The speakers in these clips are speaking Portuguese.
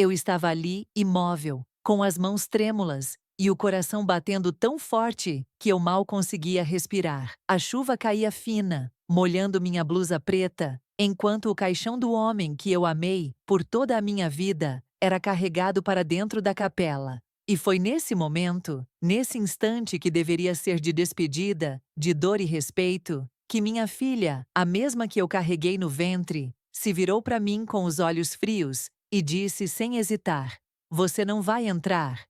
Eu estava ali, imóvel, com as mãos trêmulas e o coração batendo tão forte que eu mal conseguia respirar. A chuva caía fina, molhando minha blusa preta, enquanto o caixão do homem que eu amei por toda a minha vida era carregado para dentro da capela. E foi nesse momento, nesse instante que deveria ser de despedida, de dor e respeito, que minha filha, a mesma que eu carreguei no ventre, se virou para mim com os olhos frios e disse sem hesitar: "Você não vai entrar."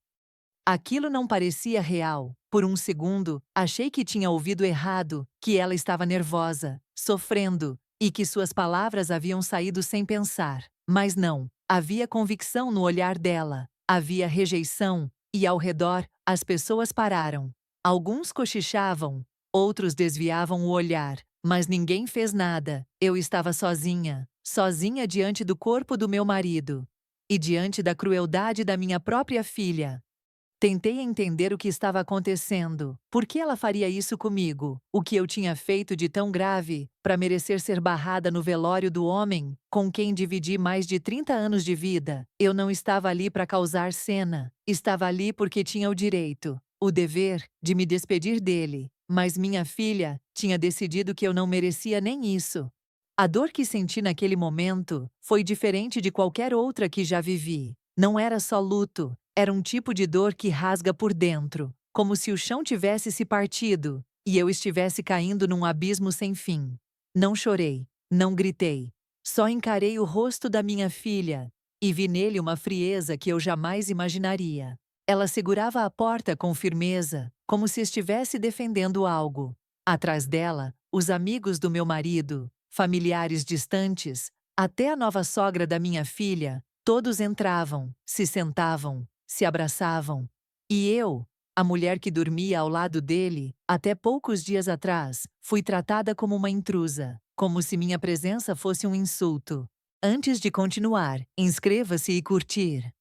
Aquilo não parecia real. Por um segundo, achei que tinha ouvido errado, que ela estava nervosa, sofrendo, e que suas palavras haviam saído sem pensar. Mas não. Havia convicção no olhar dela. Havia rejeição, e ao redor, as pessoas pararam. Alguns cochichavam, outros desviavam o olhar, mas ninguém fez nada. Eu estava sozinha, sozinha diante do corpo do meu marido. E diante da crueldade da minha própria filha. Tentei entender o que estava acontecendo. Por que ela faria isso comigo? O que eu tinha feito de tão grave para merecer ser barrada no velório do homem com quem dividi mais de 30 anos de vida? Eu não estava ali para causar cena. Estava ali porque tinha o direito, o dever, de me despedir dele. Mas minha filha tinha decidido que eu não merecia nem isso. A dor que senti naquele momento foi diferente de qualquer outra que já vivi. Não era só luto. Era um tipo de dor que rasga por dentro, como se o chão tivesse se partido e eu estivesse caindo num abismo sem fim. Não chorei, não gritei. Só encarei o rosto da minha filha e vi nele uma frieza que eu jamais imaginaria. Ela segurava a porta com firmeza, como se estivesse defendendo algo. Atrás dela, os amigos do meu marido, familiares distantes, até a nova sogra da minha filha, todos entravam, se sentavam, se abraçavam. E eu, a mulher que dormia ao lado dele, até poucos dias atrás, fui tratada como uma intrusa, como se minha presença fosse um insulto. Antes de continuar, inscreva-se e curtir.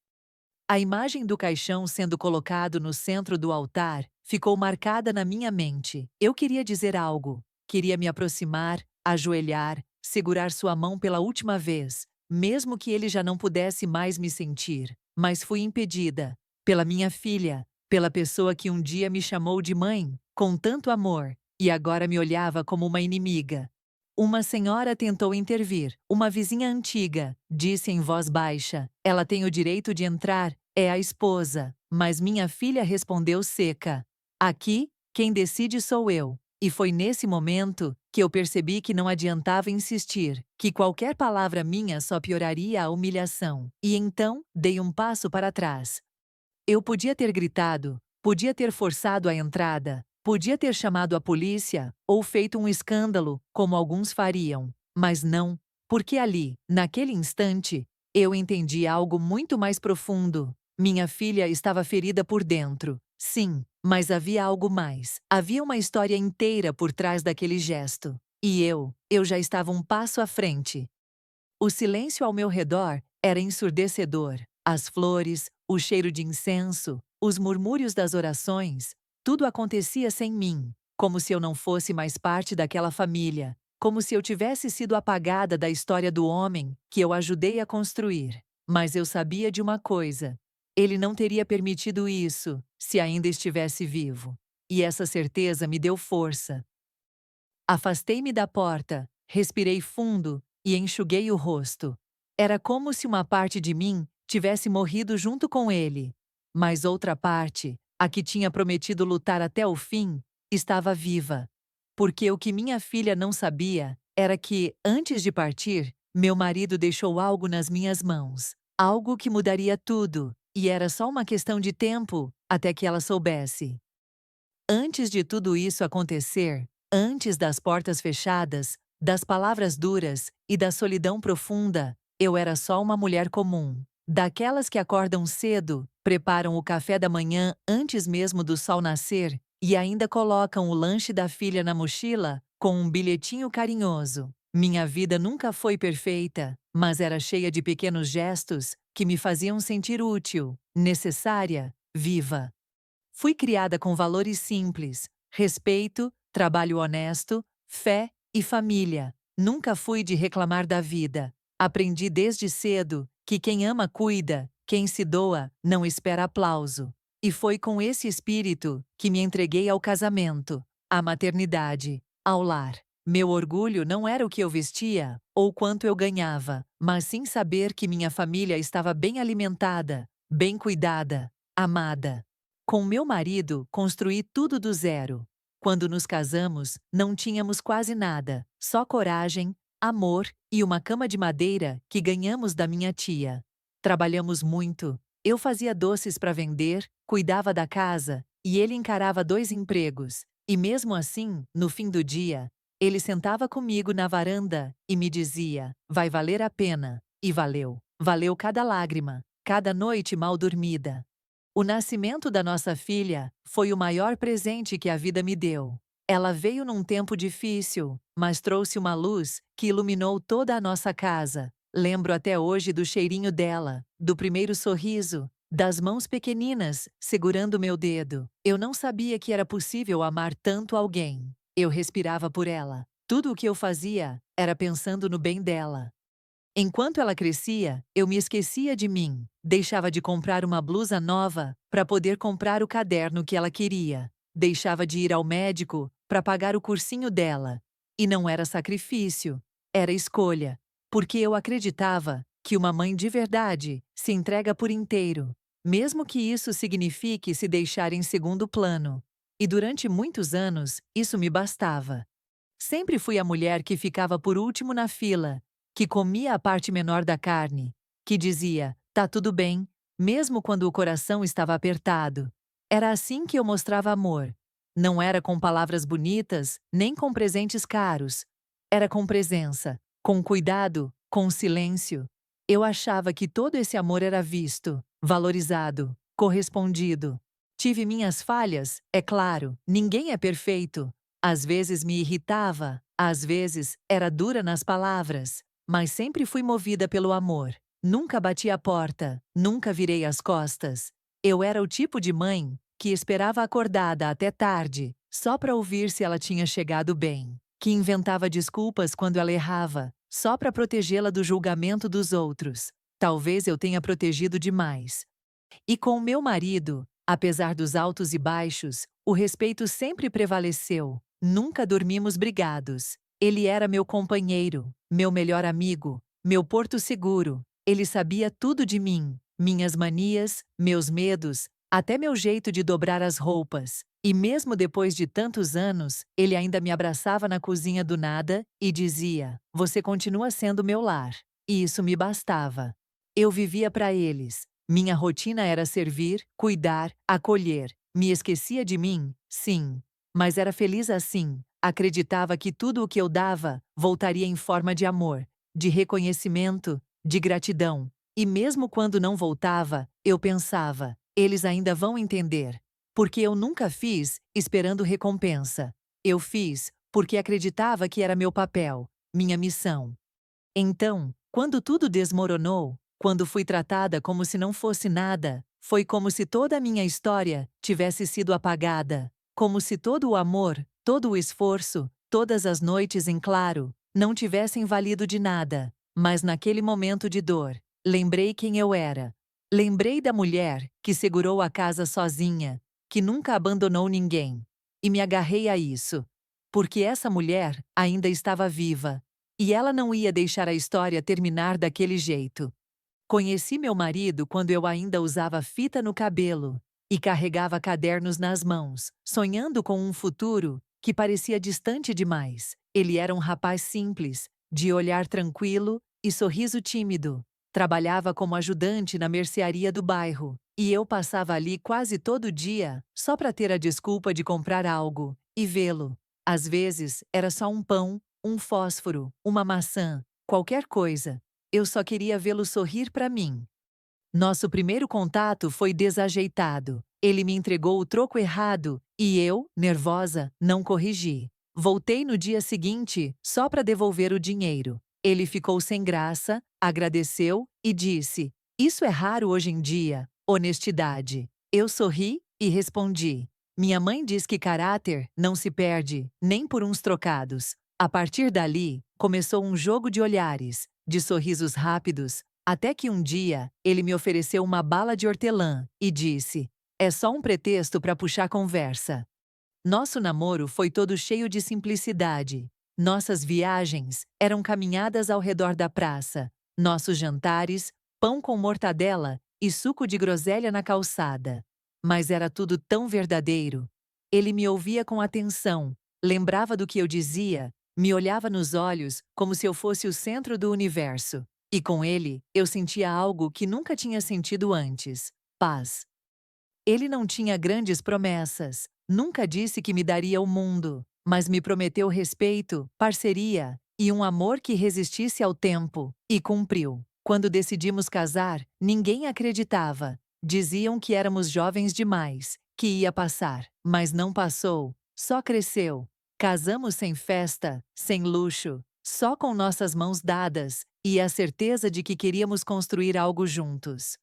A imagem do caixão sendo colocado no centro do altar ficou marcada na minha mente. Eu queria dizer algo, queria me aproximar, ajoelhar, segurar sua mão pela última vez, mesmo que ele já não pudesse mais me sentir. Mas fui impedida, pela minha filha, pela pessoa que um dia me chamou de mãe, com tanto amor, e agora me olhava como uma inimiga. Uma senhora tentou intervir, uma vizinha antiga, disse em voz baixa: "Ela tem o direito de entrar, é a esposa." Mas minha filha respondeu seca: "Aqui, quem decide sou eu." E foi nesse momento que eu percebi que não adiantava insistir, que qualquer palavra minha só pioraria a humilhação. E então, dei um passo para trás. Eu podia ter gritado, podia ter forçado a entrada, podia ter chamado a polícia ou feito um escândalo, como alguns fariam. Mas não, porque ali, naquele instante, eu entendi algo muito mais profundo. Minha filha estava ferida por dentro, sim, mas havia algo mais. Havia uma história inteira por trás daquele gesto. E eu já estava um passo à frente. O silêncio ao meu redor era ensurdecedor. As flores, o cheiro de incenso, os murmúrios das orações, tudo acontecia sem mim, como se eu não fosse mais parte daquela família, como se eu tivesse sido apagada da história do homem que eu ajudei a construir. Mas eu sabia de uma coisa: ele não teria permitido isso se ainda estivesse vivo. E essa certeza me deu força. Afastei-me da porta, respirei fundo e enxuguei o rosto. Era como se uma parte de mim tivesse morrido junto com ele. Mas outra parte, a que tinha prometido lutar até o fim, estava viva. Porque o que minha filha não sabia era que, antes de partir, meu marido deixou algo nas minhas mãos. Algo que mudaria tudo, e era só uma questão de tempo até que ela soubesse. Antes de tudo isso acontecer, antes das portas fechadas, das palavras duras e da solidão profunda, eu era só uma mulher comum. Daquelas que acordam cedo, preparam o café da manhã antes mesmo do sol nascer e ainda colocam o lanche da filha na mochila com um bilhetinho carinhoso. Minha vida nunca foi perfeita, mas era cheia de pequenos gestos que me faziam sentir útil, necessária, viva. Fui criada com valores simples: respeito, trabalho honesto, fé e família. Nunca fui de reclamar da vida. Aprendi desde cedo que quem ama cuida, Quem se doa não espera aplauso. E foi com esse espírito que me entreguei ao casamento, à maternidade, ao lar. Meu orgulho não era o que eu vestia ou quanto eu ganhava, mas sim saber que minha família estava bem alimentada, bem cuidada, amada. Com meu marido, construí tudo do zero. Quando nos casamos, não tínhamos quase nada, só coragem, amor e uma cama de madeira que ganhamos da minha tia. Trabalhamos muito. Eu fazia doces para vender, cuidava da casa, e ele encarava 2 empregos. E mesmo assim, no fim do dia, ele sentava comigo na varanda e me dizia: vai valer a pena. E valeu. Valeu cada lágrima, cada noite mal dormida. O nascimento da nossa filha foi o maior presente que a vida me deu. Ela veio num tempo difícil, mas trouxe uma luz que iluminou toda a nossa casa. Lembro até hoje do cheirinho dela, do primeiro sorriso, das mãos pequeninas segurando meu dedo. Eu não sabia que era possível amar tanto alguém. Eu respirava por ela. Tudo o que eu fazia era pensando no bem dela. Enquanto ela crescia, eu me esquecia de mim, deixava de comprar uma blusa nova para poder comprar o caderno que ela queria, deixava de ir ao médico para pagar o cursinho dela. E não era sacrifício, era escolha, porque eu acreditava que uma mãe de verdade se entrega por inteiro, mesmo que isso signifique se deixar em segundo plano. E durante muitos anos, isso me bastava. Sempre fui a mulher que ficava por último na fila, que comia a parte menor da carne, que dizia, tá tudo bem, mesmo quando o coração estava apertado. Era assim que eu mostrava amor. Não era com palavras bonitas, nem com presentes caros. Era com presença, com cuidado, com silêncio. Eu achava que todo esse amor era visto, valorizado, correspondido. Tive minhas falhas, é claro, ninguém é perfeito. Às vezes me irritava, às vezes era dura nas palavras, mas sempre fui movida pelo amor. Nunca bati a porta, nunca virei as costas. Eu era o tipo de mãe que esperava acordada até tarde, só para ouvir se ela tinha chegado bem, que inventava desculpas quando ela errava, só para protegê-la do julgamento dos outros. Talvez eu tenha protegido demais. E com o meu marido, apesar dos altos e baixos, o respeito sempre prevaleceu. Nunca dormimos brigados. Ele era meu companheiro, meu melhor amigo, meu porto seguro. Ele sabia tudo de mim, minhas manias, meus medos, até meu jeito de dobrar as roupas. E mesmo depois de tantos anos, ele ainda me abraçava na cozinha do nada e dizia: você continua sendo meu lar. E isso me bastava. Eu vivia para eles. Minha rotina era servir, cuidar, acolher. Me esquecia de mim, sim. Mas era feliz assim. Acreditava que tudo o que eu dava voltaria em forma de amor, de reconhecimento, de gratidão. E mesmo quando não voltava, eu pensava: eles ainda vão entender. Porque eu nunca fiz esperando recompensa. Eu fiz porque acreditava que era meu papel, minha missão. Então, quando tudo desmoronou, quando fui tratada como se não fosse nada, foi como se toda a minha história tivesse sido apagada, como se todo o amor, todo o esforço, todas as noites em claro, não tivessem valido de nada. Mas naquele momento de dor, lembrei quem eu era. Lembrei da mulher que segurou a casa sozinha, que nunca abandonou ninguém. E me agarrei a isso. Porque essa mulher ainda estava viva. E ela não ia deixar a história terminar daquele jeito. Conheci meu marido quando eu ainda usava fita no cabelo e carregava cadernos nas mãos, sonhando com um futuro que parecia distante demais. Ele era um rapaz simples, de olhar tranquilo e sorriso tímido. Trabalhava como ajudante na mercearia do bairro, e eu passava ali quase todo dia, só para ter a desculpa de comprar algo e vê-lo. Às vezes, era só um pão, um fósforo, uma maçã, qualquer coisa. Eu só queria vê-lo sorrir para mim. Nosso primeiro contato foi desajeitado. Ele me entregou o troco errado e eu, nervosa, não corrigi. Voltei no dia seguinte só para devolver o dinheiro. Ele ficou sem graça, agradeceu e disse: isso é raro hoje em dia, honestidade. Eu sorri e respondi: minha mãe diz que caráter não se perde, nem por uns trocados. A partir dali, começou um jogo de olhares, de sorrisos rápidos, Até que um dia, ele me ofereceu uma bala de hortelã e disse: "É só um pretexto para puxar conversa." Nosso namoro foi todo cheio de simplicidade. Nossas viagens eram caminhadas ao redor da praça. Nossos jantares, pão com mortadela e suco de groselha na calçada. Mas era tudo tão verdadeiro. Ele me ouvia com atenção, lembrava do que eu dizia, me olhava nos olhos como se eu fosse o centro do universo. E com ele, eu sentia algo que nunca tinha sentido antes: paz. Ele não tinha grandes promessas, nunca disse que me daria o mundo, mas me prometeu respeito, parceria e um amor que resistisse ao tempo, e cumpriu. Quando decidimos casar, ninguém acreditava. Diziam que éramos jovens demais, que ia passar, mas não passou, só cresceu. Casamos sem festa, sem luxo, só com nossas mãos dadas e a certeza de que queríamos construir algo juntos.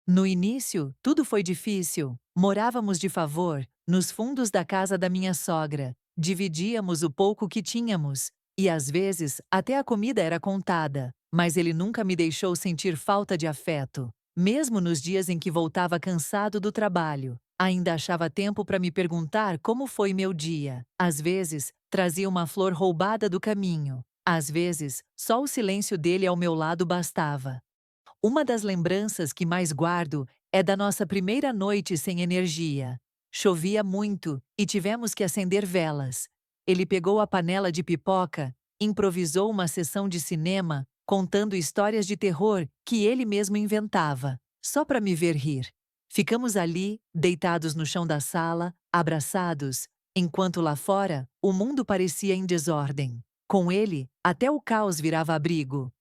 No início, tudo foi difícil. Morávamos de favor, nos fundos da casa da minha sogra. Dividíamos o pouco que tínhamos, e às vezes até a comida era contada, mas ele nunca me deixou sentir falta de afeto. Mesmo nos dias em que voltava cansado do trabalho, ainda achava tempo para me perguntar como foi meu dia. Às vezes, trazia uma flor roubada do caminho. Às vezes, só o silêncio dele ao meu lado bastava. Uma das lembranças que mais guardo é da nossa primeira noite sem energia. Chovia muito e tivemos que acender velas. Ele pegou a panela de pipoca, improvisou uma sessão de cinema, contando histórias de terror que ele mesmo inventava, só para me ver rir. Ficamos ali, deitados no chão da sala, abraçados, enquanto lá fora o mundo parecia em desordem. Com ele, até o caos virava abrigo.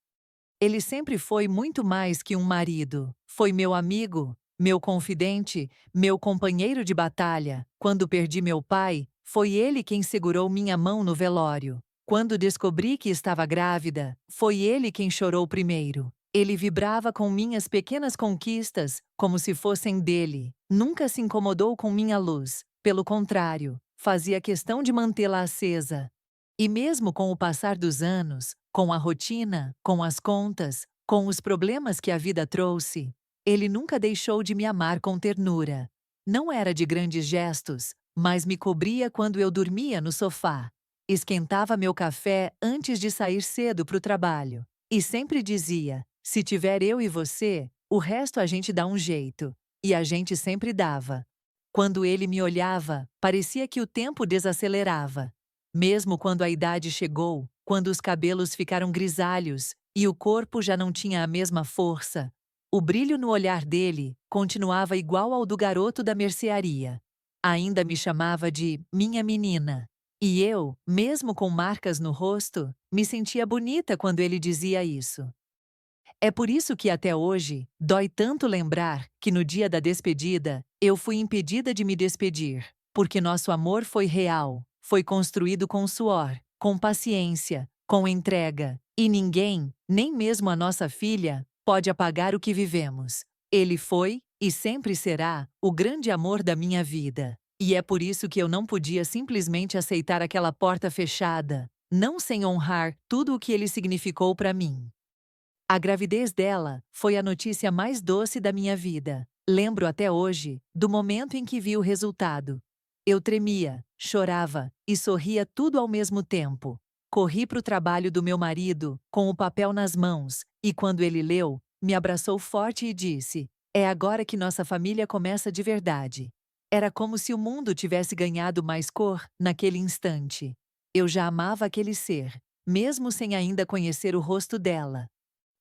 Ele sempre foi muito mais que um marido. Foi meu amigo, meu confidente, meu companheiro de batalha. Quando perdi meu pai, foi ele quem segurou minha mão no velório. Quando descobri que estava grávida, foi ele quem chorou primeiro. Ele vibrava com minhas pequenas conquistas, como se fossem dele. Nunca se incomodou com minha luz. Pelo contrário, fazia questão de mantê-la acesa. E mesmo com o passar dos anos, com a rotina, com as contas, com os problemas que a vida trouxe, ele nunca deixou de me amar com ternura. Não era de grandes gestos, mas me cobria quando eu dormia no sofá. Esquentava meu café antes de sair cedo para o trabalho. E sempre dizia: se tiver eu e você, o resto a gente dá um jeito. E a gente sempre dava. Quando ele me olhava, parecia que o tempo desacelerava. Mesmo quando a idade chegou, quando os cabelos ficaram grisalhos e o corpo já não tinha a mesma força, o brilho no olhar dele continuava igual ao do garoto da mercearia. Ainda me chamava de minha menina. E eu, mesmo com marcas no rosto, me sentia bonita quando ele dizia isso. É por isso que até hoje, dói tanto lembrar que no dia da despedida, eu fui impedida de me despedir, porque nosso amor foi real, foi construído com suor, com paciência, com entrega, e ninguém, nem mesmo a nossa filha, pode apagar o que vivemos. Ele foi, e sempre será, o grande amor da minha vida. E é por isso que eu não podia simplesmente aceitar aquela porta fechada, não sem honrar tudo o que ele significou para mim. A gravidez dela foi a notícia mais doce da minha vida. Lembro até hoje do momento em que vi o resultado. Eu tremia, chorava e sorria tudo ao mesmo tempo. Corri para o trabalho do meu marido, com o papel nas mãos, e quando ele leu, me abraçou forte e disse: "É agora que nossa família começa de verdade." Era como se o mundo tivesse ganhado mais cor naquele instante. Eu já amava aquele ser, mesmo sem ainda conhecer o rosto dela.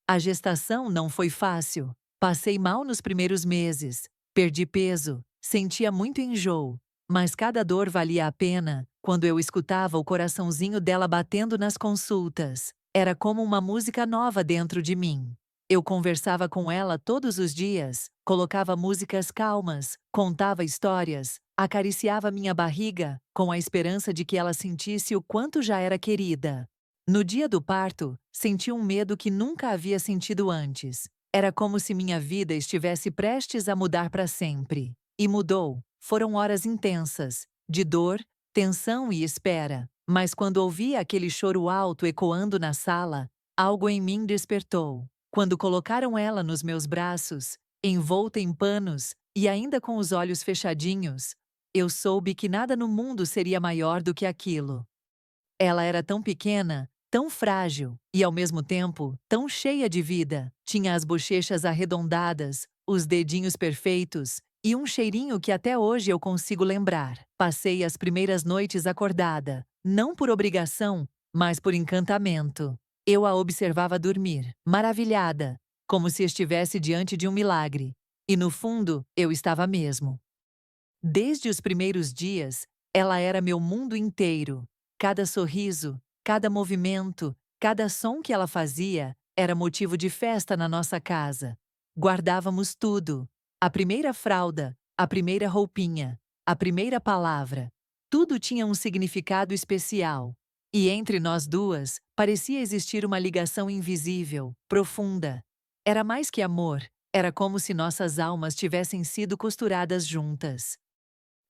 A gestação não foi fácil. Passei mal nos primeiros meses. Perdi peso, sentia muito enjoo. Mas cada dor valia a pena quando eu escutava o coraçãozinho dela batendo nas consultas. Era como uma música nova dentro de mim. Eu conversava com ela todos os dias, colocava músicas calmas, contava histórias, acariciava minha barriga, com a esperança de que ela sentisse o quanto já era querida. No dia do parto, senti um medo que nunca havia sentido antes. Era como se minha vida estivesse prestes a mudar para sempre. E mudou. Foram horas intensas, de dor, tensão e espera. Mas quando ouvi aquele choro alto ecoando na sala, algo em mim despertou. Quando colocaram ela nos meus braços, envolta em panos e ainda com os olhos fechadinhos, eu soube que nada no mundo seria maior do que aquilo. Ela era tão pequena, tão frágil e, ao mesmo tempo, tão cheia de vida. Tinha as bochechas arredondadas, os dedinhos perfeitos e um cheirinho que até hoje eu consigo lembrar. Passei as primeiras noites acordada, não por obrigação, mas por encantamento. Eu a observava dormir, maravilhada, como se estivesse diante de um milagre. E no fundo, eu estava mesmo. Desde os primeiros dias, ela era meu mundo inteiro. Cada sorriso, cada movimento, cada som que ela fazia era motivo de festa na nossa casa. Guardávamos tudo: a primeira fralda, a primeira roupinha, a primeira palavra. Tudo tinha um significado especial. E entre nós duas, parecia existir uma ligação invisível, profunda. Era mais que amor, era como se nossas almas tivessem sido costuradas juntas.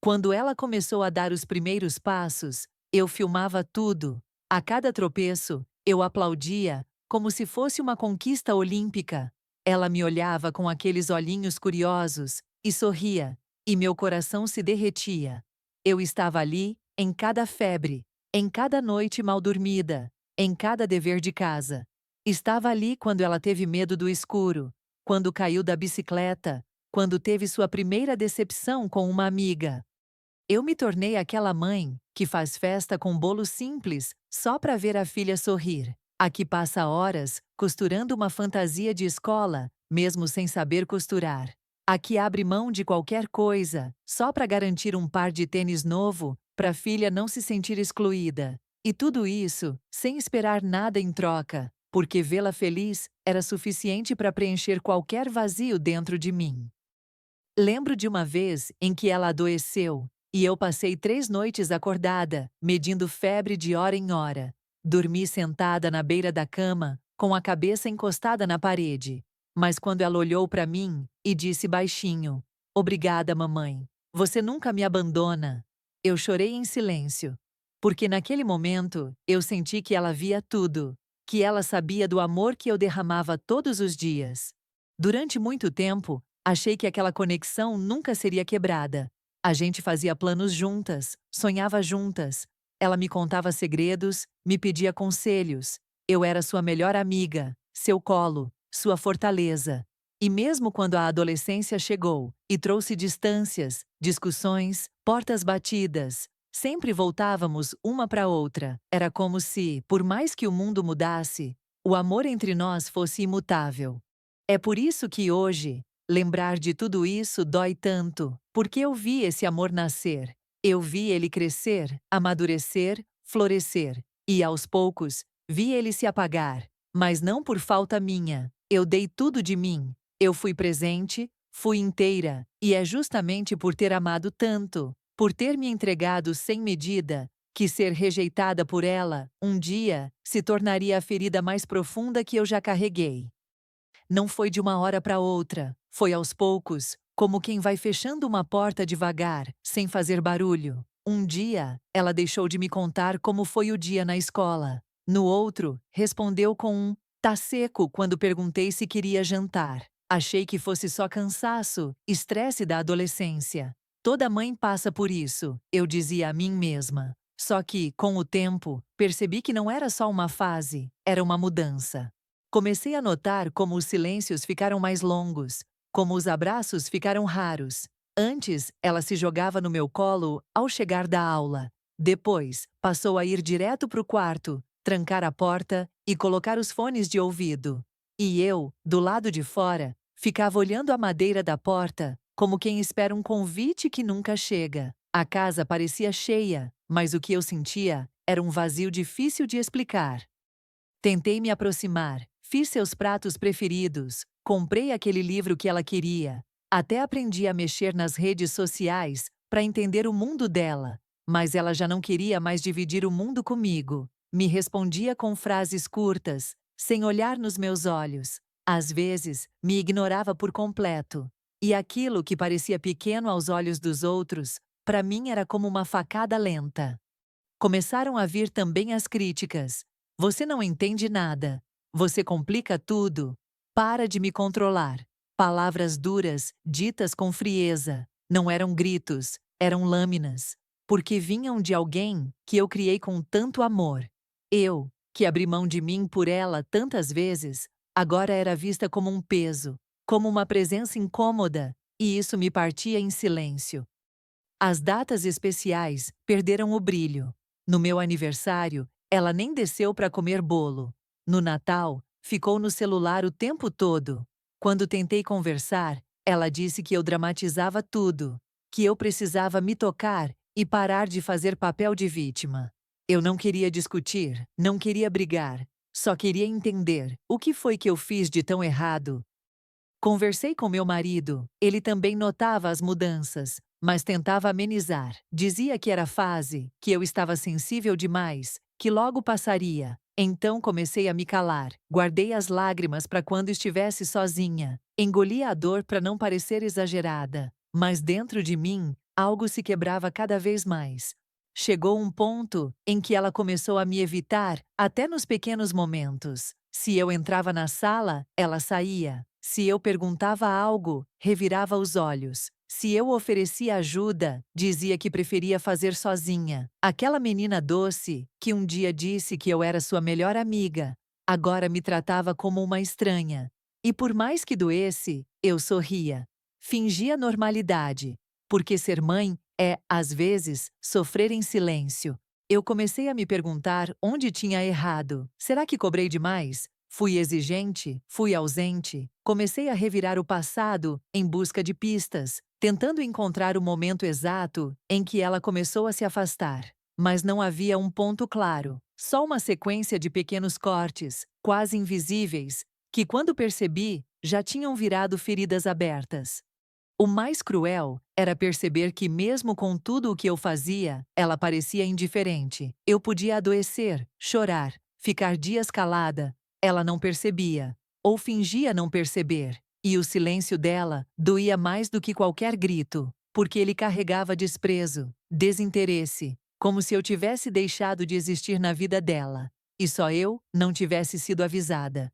Quando ela começou a dar os primeiros passos, eu filmava tudo. A cada tropeço, eu aplaudia, como se fosse uma conquista olímpica. Ela me olhava com aqueles olhinhos curiosos e sorria, e meu coração se derretia. Eu estava ali, em cada febre, em cada noite mal dormida, em cada dever de casa. Estava ali quando ela teve medo do escuro, quando caiu da bicicleta, quando teve sua primeira decepção com uma amiga. Eu me tornei aquela mãe que faz festa com bolo simples só para ver a filha sorrir. A que passa horas costurando uma fantasia de escola, mesmo sem saber costurar. A que abre mão de qualquer coisa só para garantir um par de tênis novo para a filha não se sentir excluída. E tudo isso sem esperar nada em troca, porque vê-la feliz era suficiente para preencher qualquer vazio dentro de mim. Lembro de uma vez em que ela adoeceu, e eu passei 3 noites acordada, medindo febre de hora em hora. Dormi sentada na beira da cama, com a cabeça encostada na parede. Mas quando ela olhou para mim e disse baixinho: "Obrigada, mamãe. Você nunca me abandona." Eu chorei em silêncio. Porque naquele momento, eu senti que ela via tudo, que ela sabia do amor que eu derramava todos os dias. Durante muito tempo, achei que aquela conexão nunca seria quebrada. A gente fazia planos juntas, sonhava juntas. Ela me contava segredos, me pedia conselhos. Eu era sua melhor amiga, seu colo, sua fortaleza. E mesmo quando a adolescência chegou e trouxe distâncias, discussões, portas batidas, sempre voltávamos uma para outra. Era como se, por mais que o mundo mudasse, o amor entre nós fosse imutável. É por isso que hoje, lembrar de tudo isso dói tanto, porque eu vi esse amor nascer. Eu vi ele crescer, amadurecer, florescer. E, aos poucos, vi ele se apagar. Mas não por falta minha. Eu dei tudo de mim. Eu fui presente, fui inteira. E é justamente por ter amado tanto, por ter me entregado sem medida, que ser rejeitada por ela, um dia, se tornaria a ferida mais profunda que eu já carreguei. Não foi de uma hora para outra, foi aos poucos, como quem vai fechando uma porta devagar, sem fazer barulho. Um dia, ela deixou de me contar como foi o dia na escola. No outro, respondeu com um "tá seco" quando perguntei se queria jantar. Achei que fosse só cansaço, estresse da adolescência. Toda mãe passa por isso, eu dizia a mim mesma. Só que, com o tempo, percebi que não era só uma fase, era uma mudança. Comecei a notar como os silêncios ficaram mais longos, como os abraços ficaram raros. Antes, ela se jogava no meu colo ao chegar da aula. Depois, passou a ir direto para o quarto, trancar a porta e colocar os fones de ouvido. E eu, do lado de fora, ficava olhando a madeira da porta, como quem espera um convite que nunca chega. A casa parecia cheia, mas o que eu sentia era um vazio difícil de explicar. Tentei me aproximar, fiz seus pratos preferidos, comprei aquele livro que ela queria, até aprendi a mexer nas redes sociais para entender o mundo dela, mas ela já não queria mais dividir o mundo comigo. Me respondia com frases curtas, sem olhar nos meus olhos. Às vezes, me ignorava por completo. E aquilo que parecia pequeno aos olhos dos outros, para mim era como uma facada lenta. Começaram a vir também as críticas. Você não entende nada. Você complica tudo. Para de me controlar. Palavras duras, ditas com frieza. Não eram gritos, eram lâminas. Porque vinham de alguém que eu criei com tanto amor. Eu, que abri mão de mim por ela tantas vezes, agora era vista como um peso, como uma presença incômoda, e isso me partia em silêncio. As datas especiais perderam o brilho. No meu aniversário, ela nem desceu para comer bolo. No Natal, ficou no celular o tempo todo. Quando tentei conversar, ela disse que eu dramatizava tudo, que eu precisava me tocar e parar de fazer papel de vítima. Eu não queria discutir, não queria brigar, só queria entender o que foi que eu fiz de tão errado. Conversei com meu marido, ele também notava as mudanças, mas tentava amenizar. Dizia que era fase, que eu estava sensível demais, que logo passaria. Então comecei a me calar, guardei as lágrimas para quando estivesse sozinha, engoli a dor para não parecer exagerada, mas dentro de mim, algo se quebrava cada vez mais. Chegou um ponto em que ela começou a me evitar, até nos pequenos momentos. Se eu entrava na sala, ela saía. Se eu perguntava algo, revirava os olhos. Se eu oferecia ajuda, dizia que preferia fazer sozinha. Aquela menina doce, que um dia disse que eu era sua melhor amiga, agora me tratava como uma estranha. E por mais que doesse, eu sorria. Fingia normalidade. Porque ser mãe é, às vezes, sofrer em silêncio. Eu comecei a me perguntar onde tinha errado. Será que cobrei demais? Fui exigente? Fui ausente? Comecei a revirar o passado em busca de pistas, tentando encontrar o momento exato em que ela começou a se afastar. Mas não havia um ponto claro, só uma sequência de pequenos cortes, quase invisíveis, que quando percebi, já tinham virado feridas abertas. O mais cruel era perceber que, mesmo com tudo o que eu fazia, ela parecia indiferente. Eu podia adoecer, chorar, ficar dias calada. Ela não percebia, ou fingia não perceber, e o silêncio dela doía mais do que qualquer grito, porque ele carregava desprezo, desinteresse, como se eu tivesse deixado de existir na vida dela, e só eu não tivesse sido avisada.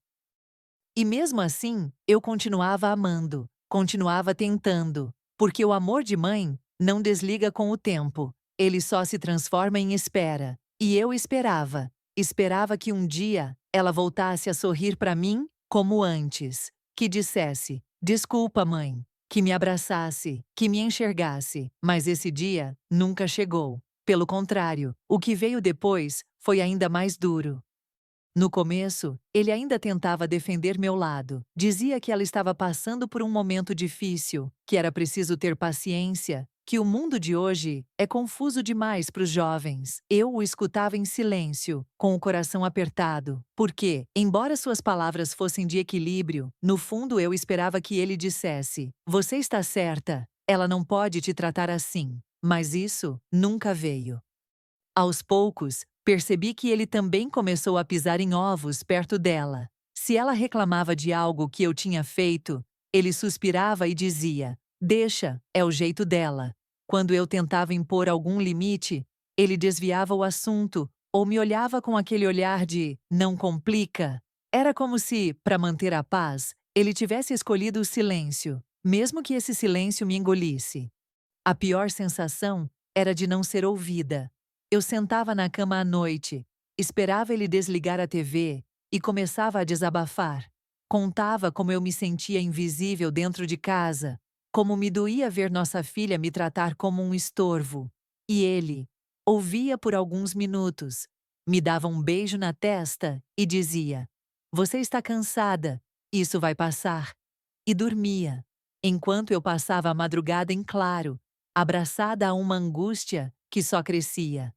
E mesmo assim, eu continuava amando, continuava tentando, porque o amor de mãe não desliga com o tempo, ele só se transforma em espera. E eu esperava, esperava que um dia ela voltasse a sorrir para mim como antes, que dissesse: "Desculpa, mãe", que me abraçasse, que me enxergasse, mas esse dia nunca chegou. Pelo contrário, o que veio depois foi ainda mais duro. No começo, ele ainda tentava defender meu lado. Dizia que ela estava passando por um momento difícil, que era preciso ter paciência, que o mundo de hoje é confuso demais para os jovens. Eu o escutava em silêncio, com o coração apertado, porque, embora suas palavras fossem de equilíbrio, no fundo eu esperava que ele dissesse: "Você está certa, ela não pode te tratar assim." Mas isso nunca veio. Aos poucos, percebi que ele também começou a pisar em ovos perto dela. Se ela reclamava de algo que eu tinha feito, ele suspirava e dizia: "Deixa, é o jeito dela." Quando eu tentava impor algum limite, ele desviava o assunto ou me olhava com aquele olhar de "não complica." Era como se, para manter a paz, ele tivesse escolhido o silêncio, mesmo que esse silêncio me engolisse. A pior sensação era de não ser ouvida. Eu sentava na cama à noite, esperava ele desligar a TV e começava a desabafar. Contava como eu me sentia invisível dentro de casa, como me doía ver nossa filha me tratar como um estorvo. E ele ouvia por alguns minutos, me dava um beijo na testa e dizia: "Você está cansada, isso vai passar." E dormia, enquanto eu passava a madrugada em claro, abraçada a uma angústia que só crescia.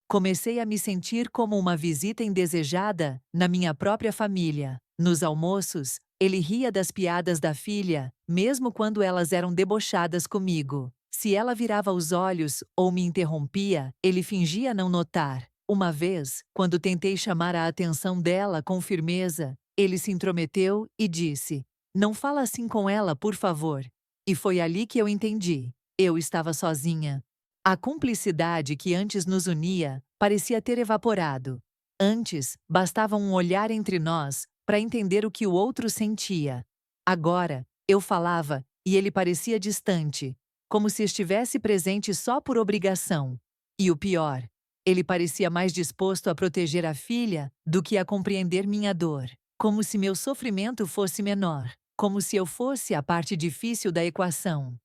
Comecei a me sentir como uma visita indesejada na minha própria família. Nos almoços, ele ria das piadas da filha, mesmo quando elas eram debochadas comigo. Se ela virava os olhos ou me interrompia, ele fingia não notar. Uma vez, quando tentei chamar a atenção dela com firmeza, ele se intrometeu e disse: "Não fala assim com ela, por favor." E foi ali que eu entendi. Eu estava sozinha. A cumplicidade que antes nos unia parecia ter evaporado. Antes, bastava um olhar entre nós para entender o que o outro sentia. Agora, eu falava, e ele parecia distante, como se estivesse presente só por obrigação. E o pior, ele parecia mais disposto a proteger a filha do que a compreender minha dor, como se meu sofrimento fosse menor, como se eu fosse a parte difícil da equação.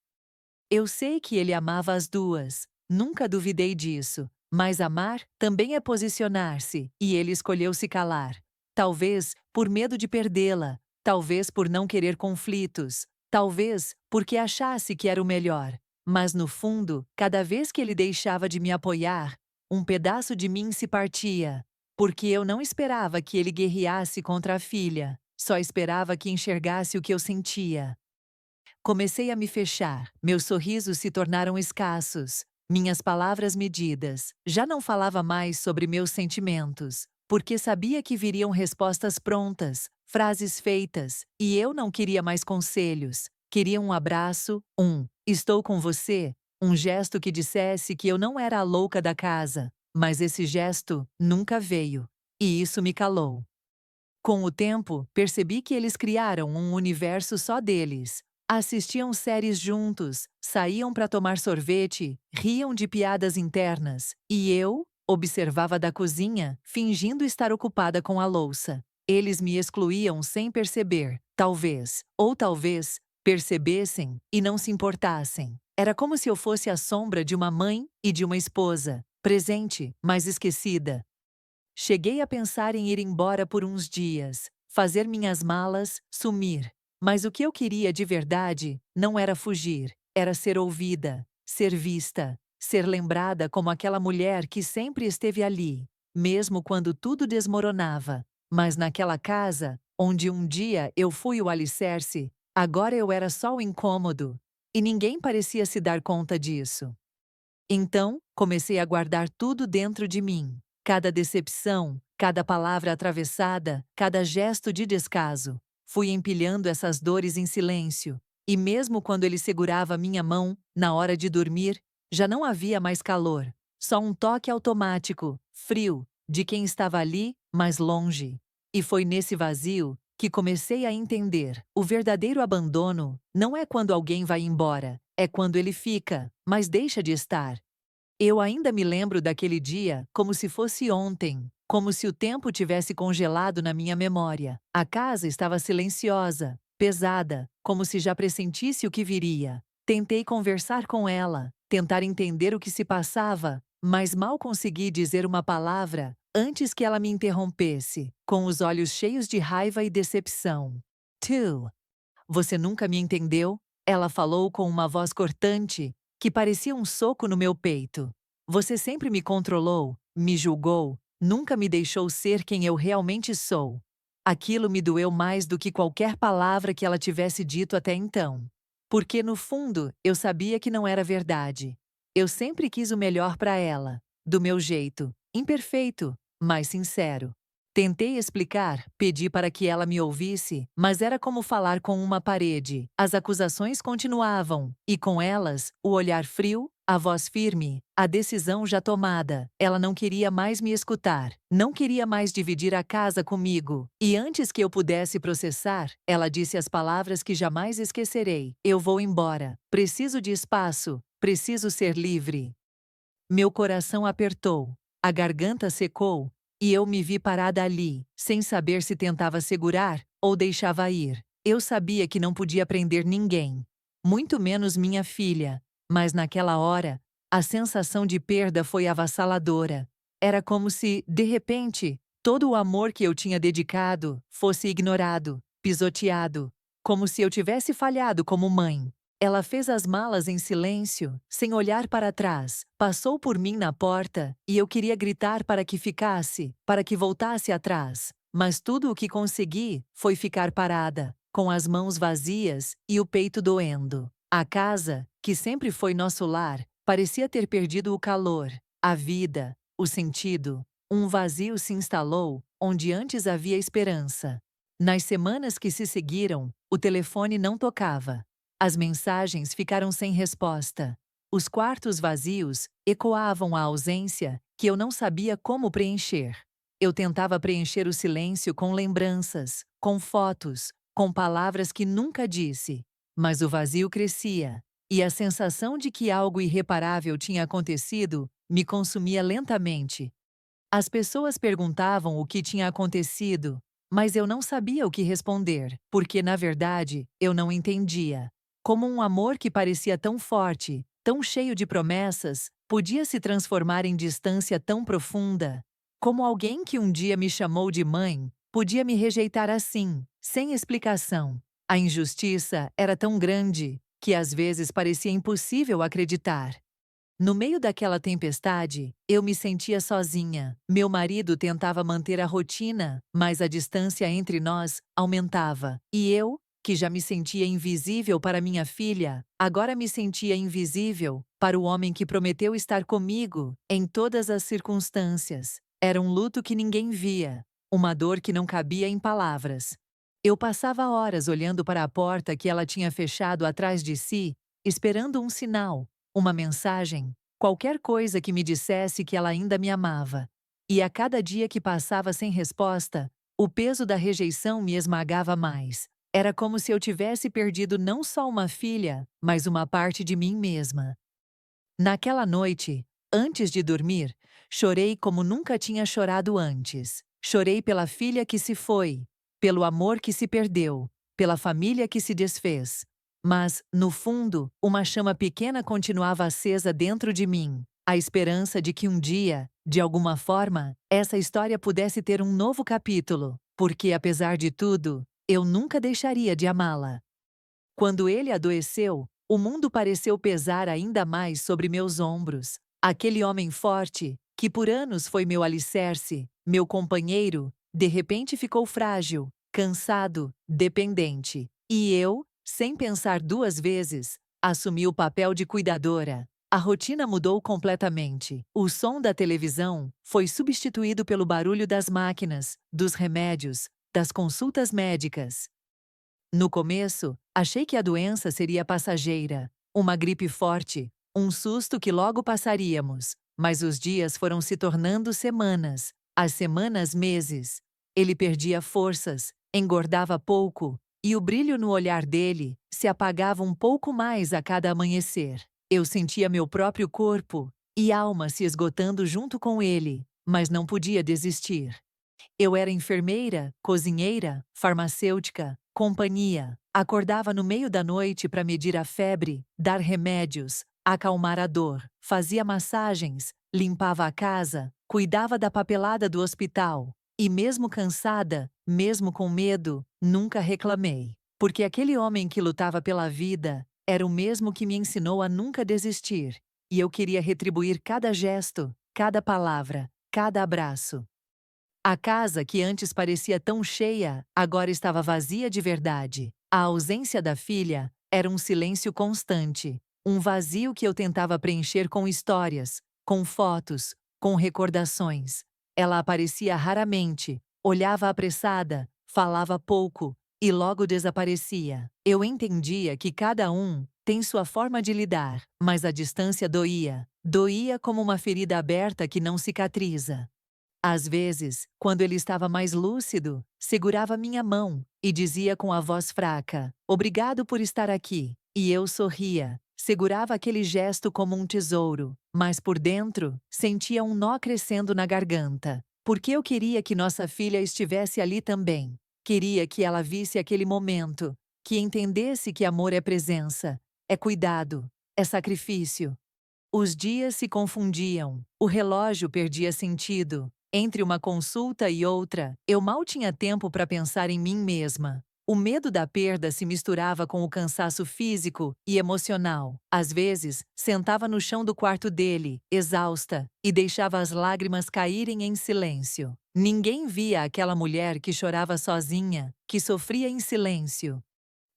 Eu sei que ele amava as duas, nunca duvidei disso, mas amar também é posicionar-se, e ele escolheu se calar. Talvez por medo de perdê-la, talvez por não querer conflitos, talvez porque achasse que era o melhor. Mas no fundo, cada vez que ele deixava de me apoiar, um pedaço de mim se partia. Porque eu não esperava que ele guerreasse contra a filha, só esperava que enxergasse o que eu sentia. Comecei a me fechar, meus sorrisos se tornaram escassos, minhas palavras medidas. Já não falava mais sobre meus sentimentos, porque sabia que viriam respostas prontas, frases feitas, e eu não queria mais conselhos. Queria um abraço, estou com você, um gesto que dissesse que eu não era a louca da casa, mas esse gesto nunca veio, e isso me calou. Com o tempo, percebi que eles criaram um universo só deles. Assistiam séries juntos, saíam para tomar sorvete, riam de piadas internas, e eu observava da cozinha, fingindo estar ocupada com a louça. Eles me excluíam sem perceber, talvez, ou talvez, percebessem e não se importassem. Era como se eu fosse a sombra de uma mãe e de uma esposa, presente, mas esquecida. Cheguei a pensar em ir embora por uns dias, fazer minhas malas, sumir. Mas o que eu queria de verdade não era fugir, era ser ouvida, ser vista, ser lembrada como aquela mulher que sempre esteve ali, mesmo quando tudo desmoronava. Mas naquela casa, onde um dia eu fui o alicerce, agora eu era só o incômodo. E ninguém parecia se dar conta disso. Então, comecei a guardar tudo dentro de mim. Cada decepção, cada palavra atravessada, cada gesto de descaso. Fui empilhando essas dores em silêncio. E mesmo quando ele segurava minha mão, na hora de dormir, já não havia mais calor. Só um toque automático, frio, de quem estava ali, mas longe. E foi nesse vazio que comecei a entender: o verdadeiro abandono não é quando alguém vai embora, é quando ele fica, mas deixa de estar. Eu ainda me lembro daquele dia como se fosse ontem, como se o tempo tivesse congelado na minha memória. A casa estava silenciosa, pesada, como se já pressentisse o que viria. Tentei conversar com ela, tentar entender o que se passava, mas mal consegui dizer uma palavra antes que ela me interrompesse, com os olhos cheios de raiva e decepção. Tu, você nunca me entendeu? Ela falou com uma voz cortante, que parecia um soco no meu peito. Você sempre me controlou, me julgou, nunca me deixou ser quem eu realmente sou. Aquilo me doeu mais do que qualquer palavra que ela tivesse dito até então. Porque, no fundo, eu sabia que não era verdade. Eu sempre quis o melhor para ela, do meu jeito, imperfeito, mas sincero. Tentei explicar, pedi para que ela me ouvisse, mas era como falar com uma parede. As acusações continuavam, e com elas, o olhar frio, a voz firme, a decisão já tomada. Ela não queria mais me escutar, não queria mais dividir a casa comigo. E antes que eu pudesse processar, ela disse as palavras que jamais esquecerei: eu vou embora, preciso de espaço, preciso ser livre. Meu coração apertou, a garganta secou, e eu me vi parada ali, sem saber se tentava segurar ou deixava ir. Eu sabia que não podia prender ninguém, muito menos minha filha, mas naquela hora, a sensação de perda foi avassaladora. Era como se, de repente, todo o amor que eu tinha dedicado fosse ignorado, pisoteado, como se eu tivesse falhado como mãe. Ela fez as malas em silêncio, sem olhar para trás, passou por mim na porta, e eu queria gritar para que ficasse, para que voltasse atrás. Mas tudo o que consegui foi ficar parada, com as mãos vazias e o peito doendo. A casa, que sempre foi nosso lar, parecia ter perdido o calor, a vida, o sentido. Um vazio se instalou, onde antes havia esperança. Nas semanas que se seguiram, o telefone não tocava. As mensagens ficaram sem resposta. Os quartos vazios ecoavam a ausência que eu não sabia como preencher. Eu tentava preencher o silêncio com lembranças, com fotos, com palavras que nunca disse. Mas o vazio crescia, e a sensação de que algo irreparável tinha acontecido me consumia lentamente. As pessoas perguntavam o que tinha acontecido, mas eu não sabia o que responder, porque, na verdade, eu não entendia. Como um amor que parecia tão forte, tão cheio de promessas, podia se transformar em distância tão profunda? Como alguém que um dia me chamou de mãe, podia me rejeitar assim, sem explicação? A injustiça era tão grande que às vezes parecia impossível acreditar. No meio daquela tempestade, eu me sentia sozinha. Meu marido tentava manter a rotina, mas a distância entre nós aumentava. E eu, que já me sentia invisível para minha filha, agora me sentia invisível para o homem que prometeu estar comigo em todas as circunstâncias. Era um luto que ninguém via, uma dor que não cabia em palavras. Eu passava horas olhando para a porta que ela tinha fechado atrás de si, esperando um sinal, uma mensagem, qualquer coisa que me dissesse que ela ainda me amava. E a cada dia que passava sem resposta, o peso da rejeição me esmagava mais. Era como se eu tivesse perdido não só uma filha, mas uma parte de mim mesma. Naquela noite, antes de dormir, chorei como nunca tinha chorado antes. Chorei pela filha que se foi, pelo amor que se perdeu, pela família que se desfez. Mas, no fundo, uma chama pequena continuava acesa dentro de mim, a esperança de que um dia, de alguma forma, essa história pudesse ter um novo capítulo, porque, apesar de tudo, eu nunca deixaria de amá-la. Quando ele adoeceu, o mundo pareceu pesar ainda mais sobre meus ombros. Aquele homem forte, que por anos foi meu alicerce, meu companheiro, de repente ficou frágil, cansado, dependente. E eu, sem pensar duas vezes, assumi o papel de cuidadora. A rotina mudou completamente. O som da televisão foi substituído pelo barulho das máquinas, dos remédios, das consultas médicas. No começo, achei que a doença seria passageira, uma gripe forte, um susto que logo passaríamos, mas os dias foram se tornando semanas, as semanas meses. Ele perdia forças, engordava pouco, e o brilho no olhar dele se apagava um pouco mais a cada amanhecer. Eu sentia meu próprio corpo e alma se esgotando junto com ele, mas não podia desistir. Eu era enfermeira, cozinheira, farmacêutica, companhia. Acordava no meio da noite para medir a febre, dar remédios, acalmar a dor, fazia massagens, limpava a casa, cuidava da papelada do hospital. E mesmo cansada, mesmo com medo, nunca reclamei. Porque aquele homem que lutava pela vida era o mesmo que me ensinou a nunca desistir. E eu queria retribuir cada gesto, cada palavra, cada abraço. A casa que antes parecia tão cheia, agora estava vazia de verdade. A ausência da filha era um silêncio constante, um vazio que eu tentava preencher com histórias, com fotos, com recordações. Ela aparecia raramente, olhava apressada, falava pouco e logo desaparecia. Eu entendia que cada um tem sua forma de lidar, mas a distância doía. Doía como uma ferida aberta que não cicatriza. Às vezes, quando ele estava mais lúcido, segurava minha mão e dizia com a voz fraca: "Obrigado por estar aqui." E eu sorria, segurava aquele gesto como um tesouro, mas por dentro, sentia um nó crescendo na garganta. Porque eu queria que nossa filha estivesse ali também. Queria que ela visse aquele momento, que entendesse que amor é presença, é cuidado, é sacrifício. Os dias se confundiam, o relógio perdia sentido. Entre uma consulta e outra, eu mal tinha tempo para pensar em mim mesma. O medo da perda se misturava com o cansaço físico e emocional. Às vezes, sentava no chão do quarto dele, exausta, e deixava as lágrimas caírem em silêncio. Ninguém via aquela mulher que chorava sozinha, que sofria em silêncio.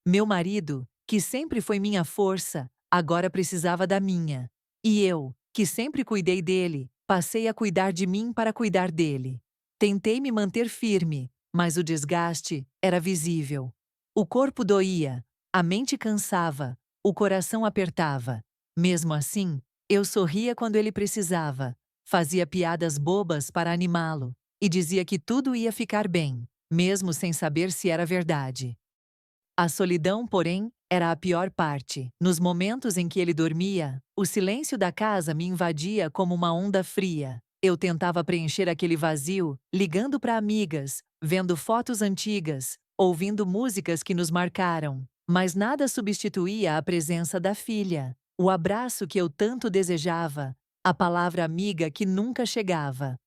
Meu marido, que sempre foi minha força, agora precisava da minha. E eu, que sempre cuidei dele, passei a cuidar de mim para cuidar dele. Tentei me manter firme, mas o desgaste era visível. O corpo doía, a mente cansava, o coração apertava. Mesmo assim, eu sorria quando ele precisava, fazia piadas bobas para animá-lo e dizia que tudo ia ficar bem. mesmo sem saber se era verdade. A solidão, porém, era a pior parte. Nos momentos em que ele dormia, o silêncio da casa me invadia como uma onda fria. Eu tentava preencher aquele vazio, ligando para amigas, vendo fotos antigas, ouvindo músicas que nos marcaram. Mas nada substituía a presença da filha, o abraço que eu tanto desejava, a palavra amiga que nunca chegava.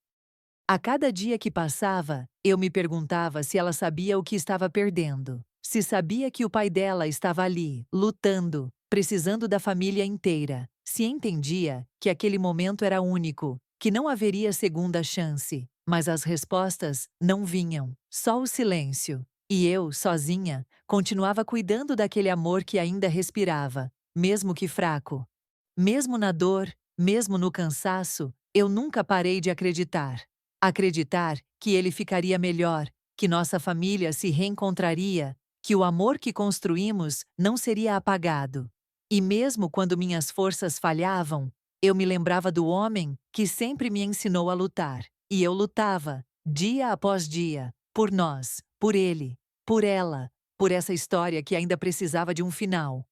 A cada dia que passava, eu me perguntava se ela sabia o que estava perdendo. Se sabia que o pai dela estava ali, lutando, precisando da família inteira. Se entendia que aquele momento era único, que não haveria segunda chance. Mas as respostas não vinham, só o silêncio. E eu, sozinha, continuava cuidando daquele amor que ainda respirava, mesmo que fraco. Mesmo na dor, mesmo no cansaço, eu nunca parei de acreditar. Acreditar que ele ficaria melhor, que nossa família se reencontraria, que o amor que construímos não seria apagado. E mesmo quando minhas forças falhavam, eu me lembrava do homem que sempre me ensinou a lutar. E eu lutava, dia após dia, por nós, por ele, por ela, por essa história que ainda precisava de um final.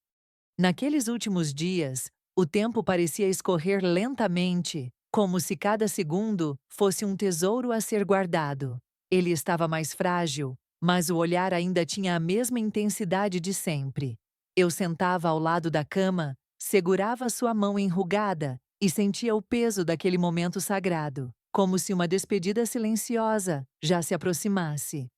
Naqueles últimos dias, o tempo parecia escorrer lentamente, como se cada segundo fosse um tesouro a ser guardado. Ele estava mais frágil, mas o olhar ainda tinha a mesma intensidade de sempre. Eu sentava ao lado da cama, segurava sua mão enrugada e sentia o peso daquele momento sagrado, como se uma despedida silenciosa já se aproximasse.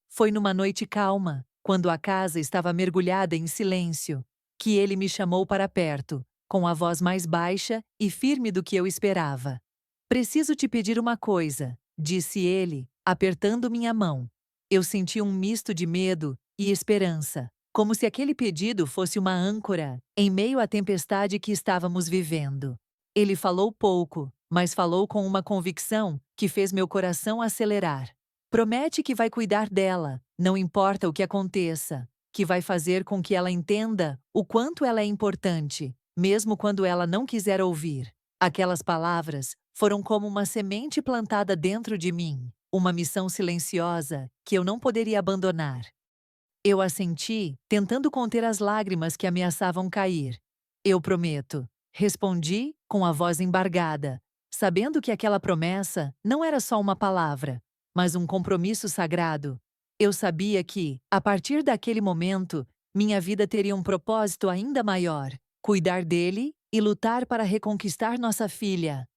Foi numa noite calma, quando a casa estava mergulhada em silêncio, que ele me chamou para perto, com a voz mais baixa e firme do que eu esperava. Preciso te pedir uma coisa, disse ele, apertando minha mão. Eu senti um misto de medo e esperança, como se aquele pedido fosse uma âncora em meio à tempestade que estávamos vivendo. Ele falou pouco, mas falou com uma convicção que fez meu coração acelerar. Promete que vai cuidar dela, não importa o que aconteça, que vai fazer com que ela entenda o quanto ela é importante, mesmo quando ela não quiser ouvir. Aquelas palavras foram como uma semente plantada dentro de mim, uma missão silenciosa que eu não poderia abandonar. Eu assenti, tentando conter as lágrimas que ameaçavam cair. Eu prometo, respondi com a voz embargada, sabendo que aquela promessa não era só uma palavra, mas um compromisso sagrado. Eu sabia que, a partir daquele momento, minha vida teria um propósito ainda maior: cuidar dele e lutar para reconquistar nossa filha.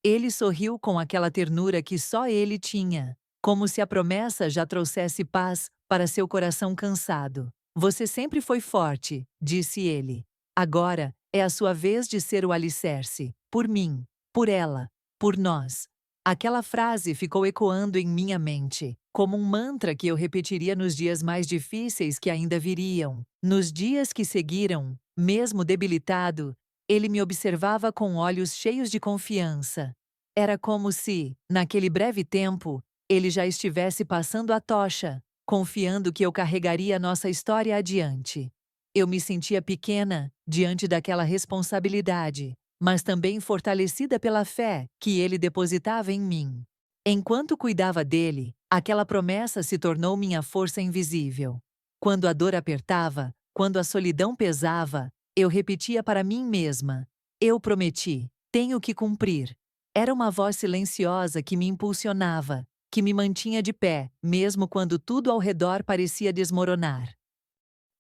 Ele sorriu com aquela ternura que só ele tinha, como se a promessa já trouxesse paz para seu coração cansado. Você sempre foi forte, disse ele. Agora é a sua vez de ser o alicerce, por mim, por ela, por nós. Aquela frase ficou ecoando em minha mente, como um mantra que eu repetiria nos dias mais difíceis que ainda viriam. Nos dias que seguiram, mesmo debilitado, ele me observava com olhos cheios de confiança. Era como se, naquele breve tempo, ele já estivesse passando a tocha, confiando que eu carregaria nossa história adiante. Eu me sentia pequena diante daquela responsabilidade, mas também fortalecida pela fé que ele depositava em mim. Enquanto cuidava dele, aquela promessa se tornou minha força invisível. Quando a dor apertava, quando a solidão pesava, eu repetia para mim mesma: eu prometi, tenho que cumprir. Era uma voz silenciosa que me impulsionava, que me mantinha de pé, mesmo quando tudo ao redor parecia desmoronar.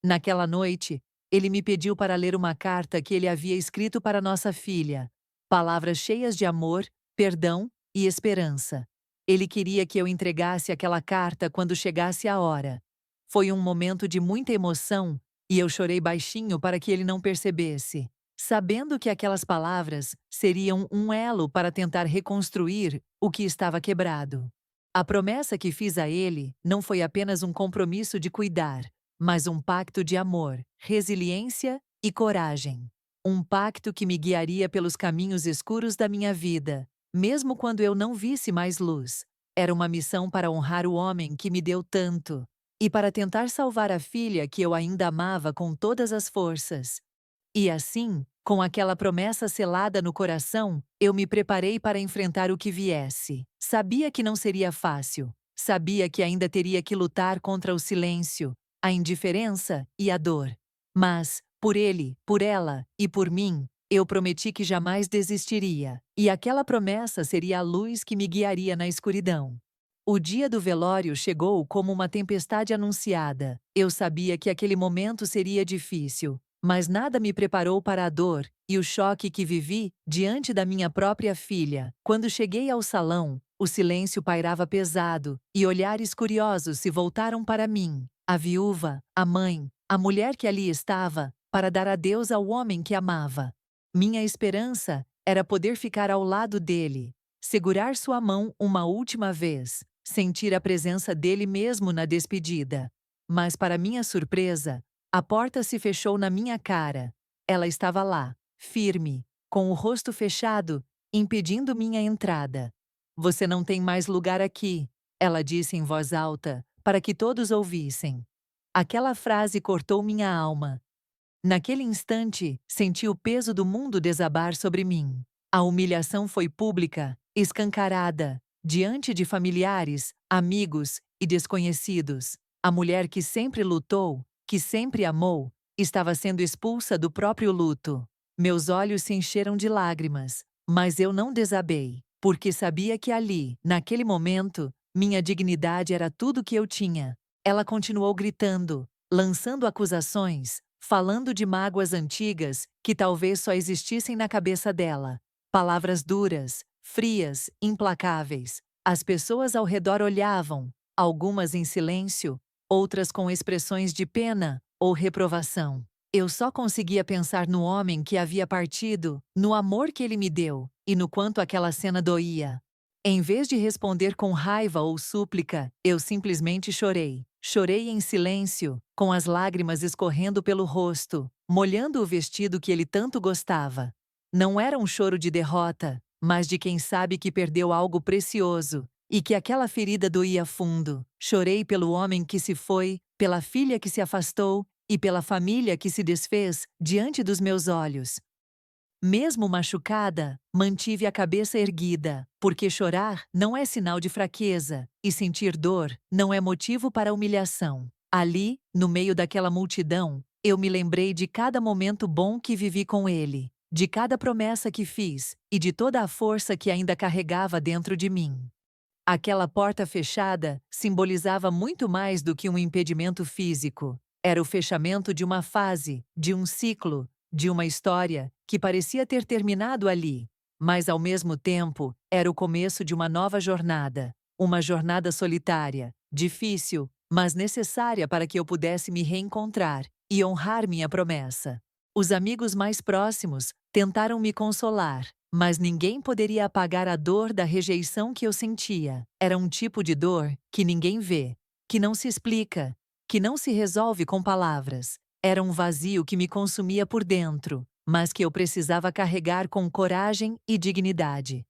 Naquela noite, ele me pediu para ler uma carta que ele havia escrito para nossa filha. Palavras cheias de amor, perdão e esperança. Ele queria que eu entregasse aquela carta quando chegasse a hora. Foi um momento de muita emoção e eu chorei baixinho para que ele não percebesse, sabendo que aquelas palavras seriam um elo para tentar reconstruir o que estava quebrado. A promessa que fiz a ele não foi apenas um compromisso de cuidar, mas um pacto de amor, resiliência e coragem. Um pacto que me guiaria pelos caminhos escuros da minha vida, mesmo quando eu não visse mais luz. Era uma missão para honrar o homem que me deu tanto, e para tentar salvar a filha que eu ainda amava com todas as forças. E assim, com aquela promessa selada no coração, eu me preparei para enfrentar o que viesse. Sabia que não seria fácil, Sabia que ainda teria que lutar contra o silêncio, a indiferença e a dor. Mas, por ele, por ela e por mim, eu prometi que jamais desistiria, e aquela promessa seria a luz que me guiaria na escuridão. O dia do velório chegou como uma tempestade anunciada. Eu sabia que aquele momento seria difícil, mas nada me preparou para a dor e o choque que vivi diante da minha própria filha. Quando cheguei ao salão, o silêncio pairava pesado e olhares curiosos se voltaram para mim. A viúva, a mãe, a mulher que ali estava, para dar adeus ao homem que amava. Minha esperança era poder ficar ao lado dele, segurar sua mão uma última vez, sentir a presença dele mesmo na despedida. Mas, para minha surpresa, a porta se fechou na minha cara. Ela estava lá, firme, com o rosto fechado, impedindo minha entrada. Você não tem mais lugar aqui, ela disse em voz alta, para que todos ouvissem. Aquela frase cortou minha alma. Naquele instante, senti o peso do mundo desabar sobre mim. A humilhação foi pública, escancarada, diante de familiares, amigos e desconhecidos. A mulher que sempre lutou, que sempre amou, estava sendo expulsa do próprio luto. Meus olhos se encheram de lágrimas, mas eu não desabei, porque sabia que ali, naquele momento, minha dignidade era tudo que eu tinha. Ela continuou gritando, lançando acusações, falando de mágoas antigas que talvez só existissem na cabeça dela. Palavras duras, frias, implacáveis. As pessoas ao redor olhavam, algumas em silêncio, outras com expressões de pena ou reprovação. Eu só conseguia pensar no homem que havia partido, no amor que ele me deu, e no quanto aquela cena doía. Em vez de responder com raiva ou súplica, eu simplesmente chorei. Chorei em silêncio, com as lágrimas escorrendo pelo rosto, molhando o vestido que ele tanto gostava. Não era um choro de derrota, mas de quem sabe que perdeu algo precioso, e que aquela ferida doía fundo. Chorei pelo homem que se foi, pela filha que se afastou, e pela família que se desfez diante dos meus olhos. Mesmo machucada, mantive a cabeça erguida, porque chorar não é sinal de fraqueza, e sentir dor não é motivo para humilhação. Ali, no meio daquela multidão, eu me lembrei de cada momento bom que vivi com ele, de cada promessa que fiz, e de toda a força que ainda carregava dentro de mim. Aquela porta fechada simbolizava muito mais do que um impedimento físico. Era o fechamento de uma fase, de um ciclo, de uma história que parecia ter terminado ali. Mas, ao mesmo tempo, era o começo de uma nova jornada. Uma jornada solitária, difícil, mas necessária para que eu pudesse me reencontrar e honrar minha promessa. Os amigos mais próximos tentaram me consolar, mas ninguém poderia apagar a dor da rejeição que eu sentia. Era um tipo de dor que ninguém vê, que não se explica, que não se resolve com palavras. Era um vazio que me consumia por dentro, mas que eu precisava carregar com coragem e dignidade.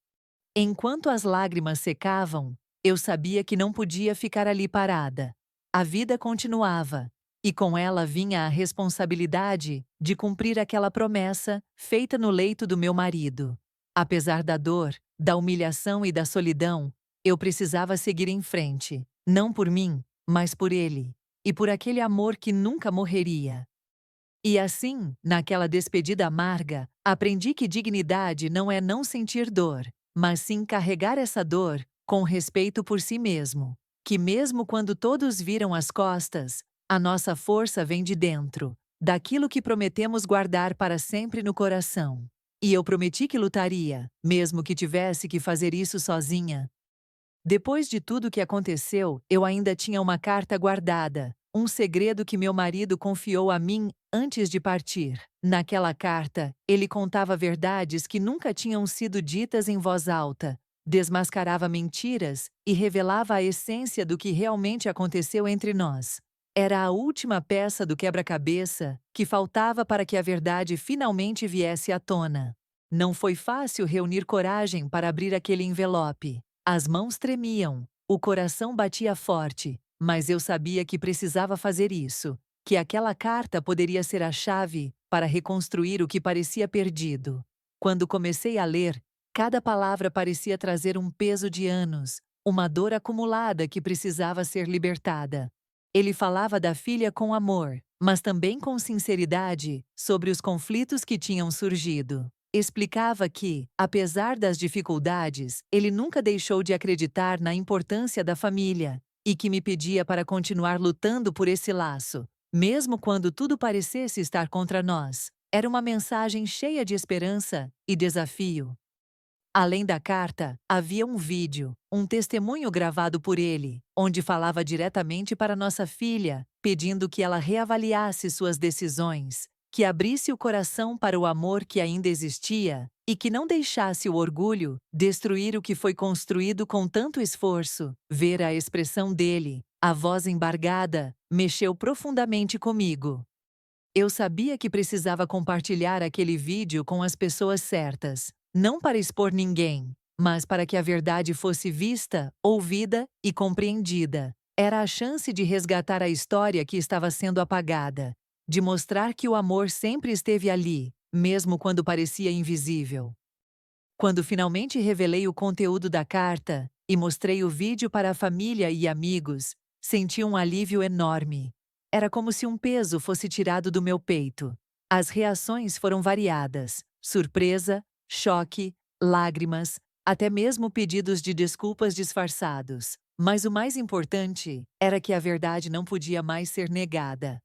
Enquanto as lágrimas secavam, eu sabia que não podia ficar ali parada. A vida continuava, e com ela vinha a responsabilidade de cumprir aquela promessa feita no leito do meu marido. Apesar da dor, da humilhação e da solidão, eu precisava seguir em frente, não por mim, mas por ele, e por aquele amor que nunca morreria. E assim, naquela despedida amarga, aprendi que dignidade não é não sentir dor, mas sim carregar essa dor com respeito por si mesmo. Que mesmo quando todos viram as costas, a nossa força vem de dentro, daquilo que prometemos guardar para sempre no coração. E eu prometi que lutaria, mesmo que tivesse que fazer isso sozinha. Depois de tudo que aconteceu, eu ainda tinha uma carta guardada, um segredo que meu marido confiou a mim antes de partir. Naquela carta, ele contava verdades que nunca tinham sido ditas em voz alta, desmascarava mentiras e revelava a essência do que realmente aconteceu entre nós. Era a última peça do quebra-cabeça que faltava para que a verdade finalmente viesse à tona. Não foi fácil reunir coragem para abrir aquele envelope. As mãos tremiam, o coração batia forte, mas eu sabia que precisava fazer isso, que aquela carta poderia ser a chave para reconstruir o que parecia perdido. Quando comecei a ler, cada palavra parecia trazer um peso de anos, uma dor acumulada que precisava ser libertada. Ele falava da filha com amor, mas também com sinceridade, sobre os conflitos que tinham surgido. Explicava que, apesar das dificuldades, ele nunca deixou de acreditar na importância da família, e que me pedia para continuar lutando por esse laço, mesmo quando tudo parecesse estar contra nós. Era uma mensagem cheia de esperança e desafio. Além da carta, havia um vídeo, um testemunho gravado por ele, onde falava diretamente para nossa filha, pedindo que ela reavaliasse suas decisões, que abrisse o coração para o amor que ainda existia e que não deixasse o orgulho destruir o que foi construído com tanto esforço. Ver a expressão dele, a voz embargada, mexeu profundamente comigo. Eu sabia que precisava compartilhar aquele vídeo com as pessoas certas, não para expor ninguém, mas para que a verdade fosse vista, ouvida e compreendida. Era a chance de resgatar a história que estava sendo apagada, de mostrar que o amor sempre esteve ali, mesmo quando parecia invisível. Quando finalmente revelei o conteúdo da carta e mostrei o vídeo para a família e amigos, senti um alívio enorme. Era como se um peso fosse tirado do meu peito. As reações foram variadas: surpresa, choque, lágrimas, até mesmo pedidos de desculpas disfarçados. Mas o mais importante era que a verdade não podia mais ser negada.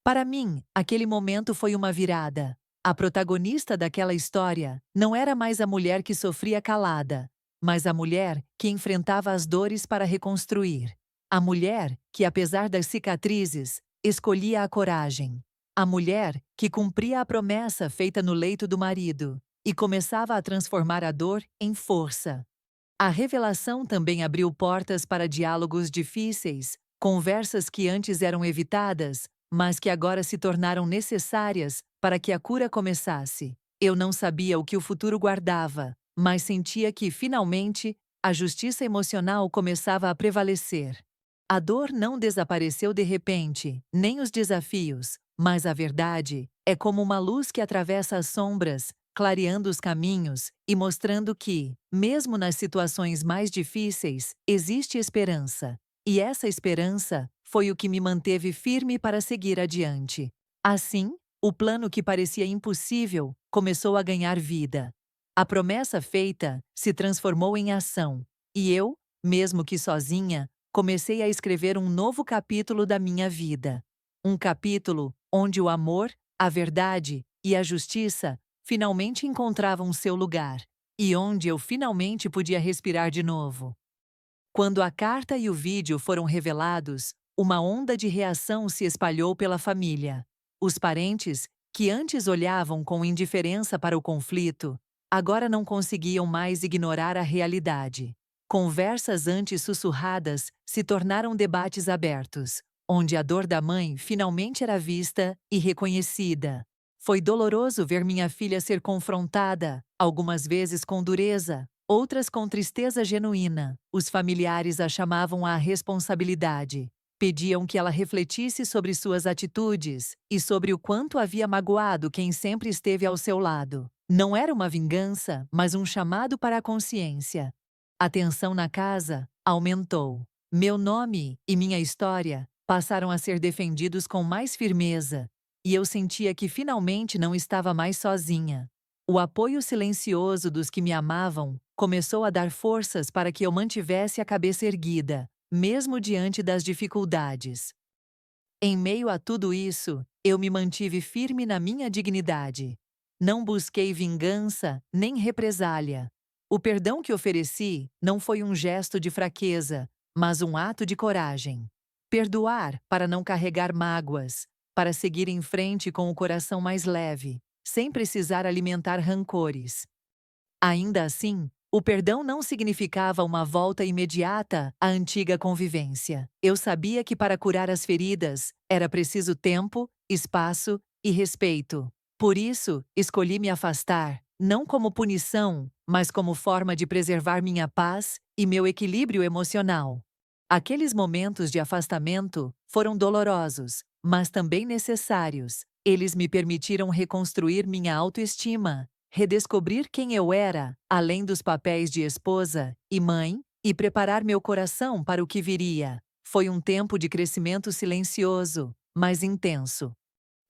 Para mim, aquele momento foi uma virada. A protagonista daquela história não era mais a mulher que sofria calada, mas a mulher que enfrentava as dores para reconstruir. A mulher que, apesar das cicatrizes, escolhia a coragem. A mulher que cumpria a promessa feita no leito do marido e começava a transformar a dor em força. A revelação também abriu portas para diálogos difíceis, conversas que antes eram evitadas, mas que agora se tornaram necessárias para que a cura começasse. Eu não sabia o que o futuro guardava, mas sentia que, finalmente, a justiça emocional começava a prevalecer. A dor não desapareceu de repente, nem os desafios, mas a verdade é como uma luz que atravessa as sombras, clareando os caminhos e mostrando que, mesmo nas situações mais difíceis, existe esperança. E essa esperança foi o que me manteve firme para seguir adiante. Assim, o plano que parecia impossível começou a ganhar vida. A promessa feita se transformou em ação, e eu, mesmo que sozinha, comecei a escrever um novo capítulo da minha vida. Um capítulo onde o amor, a verdade e a justiça finalmente encontravam seu lugar, e onde eu finalmente podia respirar de novo. Quando a carta e o vídeo foram revelados, uma onda de reação se espalhou pela família. Os parentes, que antes olhavam com indiferença para o conflito, agora não conseguiam mais ignorar a realidade. Conversas antes sussurradas se tornaram debates abertos, onde a dor da mãe finalmente era vista e reconhecida. Foi doloroso ver minha filha ser confrontada, algumas vezes com dureza, outras com tristeza genuína. Os familiares a chamavam à responsabilidade. Pediam que ela refletisse sobre suas atitudes e sobre o quanto havia magoado quem sempre esteve ao seu lado. Não era uma vingança, mas um chamado para a consciência. A tensão na casa aumentou. Meu nome e minha história passaram a ser defendidos com mais firmeza, e eu sentia que finalmente não estava mais sozinha. O apoio silencioso dos que me amavam começou a dar forças para que eu mantivesse a cabeça erguida, mesmo diante das dificuldades. Em meio a tudo isso, eu me mantive firme na minha dignidade. Não busquei vingança nem represália. O perdão que ofereci não foi um gesto de fraqueza, mas um ato de coragem. Perdoar para não carregar mágoas, para seguir em frente com o coração mais leve, sem precisar alimentar rancores. Ainda assim, o perdão não significava uma volta imediata à antiga convivência. Eu sabia que para curar as feridas, era preciso tempo, espaço e respeito. Por isso, escolhi me afastar, não como punição, mas como forma de preservar minha paz e meu equilíbrio emocional. Aqueles momentos de afastamento foram dolorosos, mas também necessários. Eles me permitiram reconstruir minha autoestima, redescobrir quem eu era, além dos papéis de esposa e mãe, e preparar meu coração para o que viria. Foi um tempo de crescimento silencioso, mas intenso.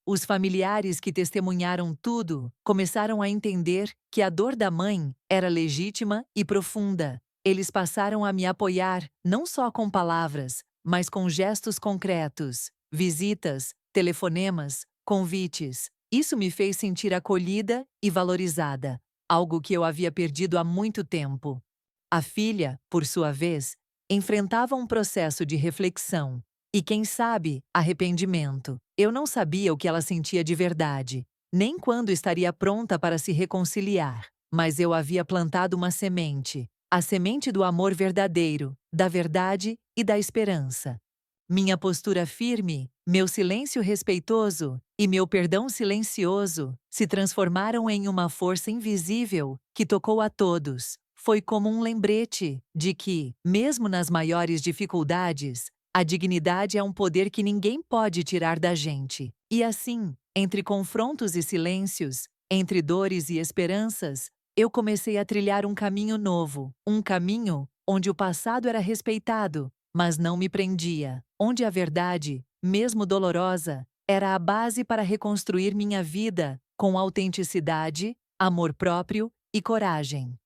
Os familiares que testemunharam tudo começaram a entender que a dor da mãe era legítima e profunda. Eles passaram a me apoiar, não só com palavras, mas com gestos concretos, visitas, telefonemas, convites. Isso me fez sentir acolhida e valorizada, algo que eu havia perdido há muito tempo. A filha, por sua vez, enfrentava um processo de reflexão e, quem sabe, arrependimento. Eu não sabia o que ela sentia de verdade, nem quando estaria pronta para se reconciliar, mas eu havia plantado uma semente, a semente do amor verdadeiro, da verdade e da esperança. Minha postura firme, meu silêncio respeitoso e meu perdão silencioso se transformaram em uma força invisível que tocou a todos. Foi como um lembrete de que, mesmo nas maiores dificuldades, a dignidade é um poder que ninguém pode tirar da gente. E assim, entre confrontos e silêncios, entre dores e esperanças, eu comecei a trilhar um caminho novo, um caminho onde o passado era respeitado, mas não me prendia, onde a verdade, mesmo dolorosa, era a base para reconstruir minha vida com autenticidade, amor próprio e coragem.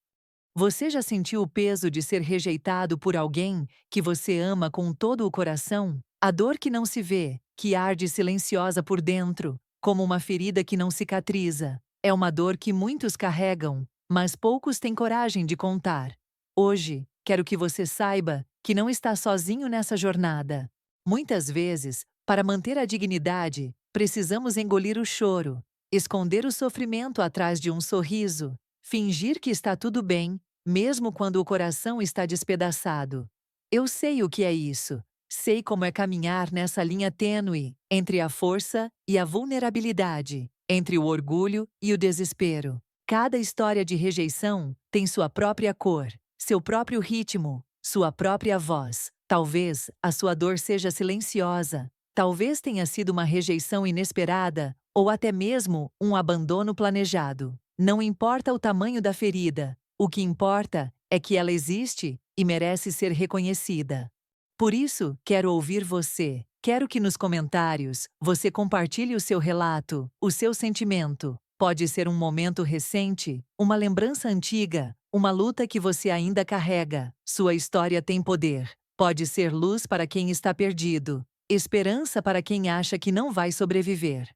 Você já sentiu o peso de ser rejeitado por alguém que você ama com todo o coração? A dor que não se vê, que arde silenciosa por dentro, como uma ferida que não cicatriza. É uma dor que muitos carregam, mas poucos têm coragem de contar. Hoje, quero que você saiba que não está sozinho nessa jornada. Muitas vezes, para manter a dignidade, precisamos engolir o choro, esconder o sofrimento atrás de um sorriso, fingir que está tudo bem, mesmo quando o coração está despedaçado. Eu sei o que é isso. Sei como é caminhar nessa linha tênue entre a força e a vulnerabilidade, entre o orgulho e o desespero. Cada história de rejeição tem sua própria cor, seu próprio ritmo, sua própria voz. Talvez a sua dor seja silenciosa, talvez tenha sido uma rejeição inesperada ou até mesmo um abandono planejado. Não importa o tamanho da ferida, o que importa é que ela existe e merece ser reconhecida. Por isso, quero ouvir você. Quero que nos comentários você compartilhe o seu relato, o seu sentimento. Pode ser um momento recente, uma lembrança antiga, uma luta que você ainda carrega. Sua história tem poder. Pode ser luz para quem está perdido, esperança para quem acha que não vai sobreviver.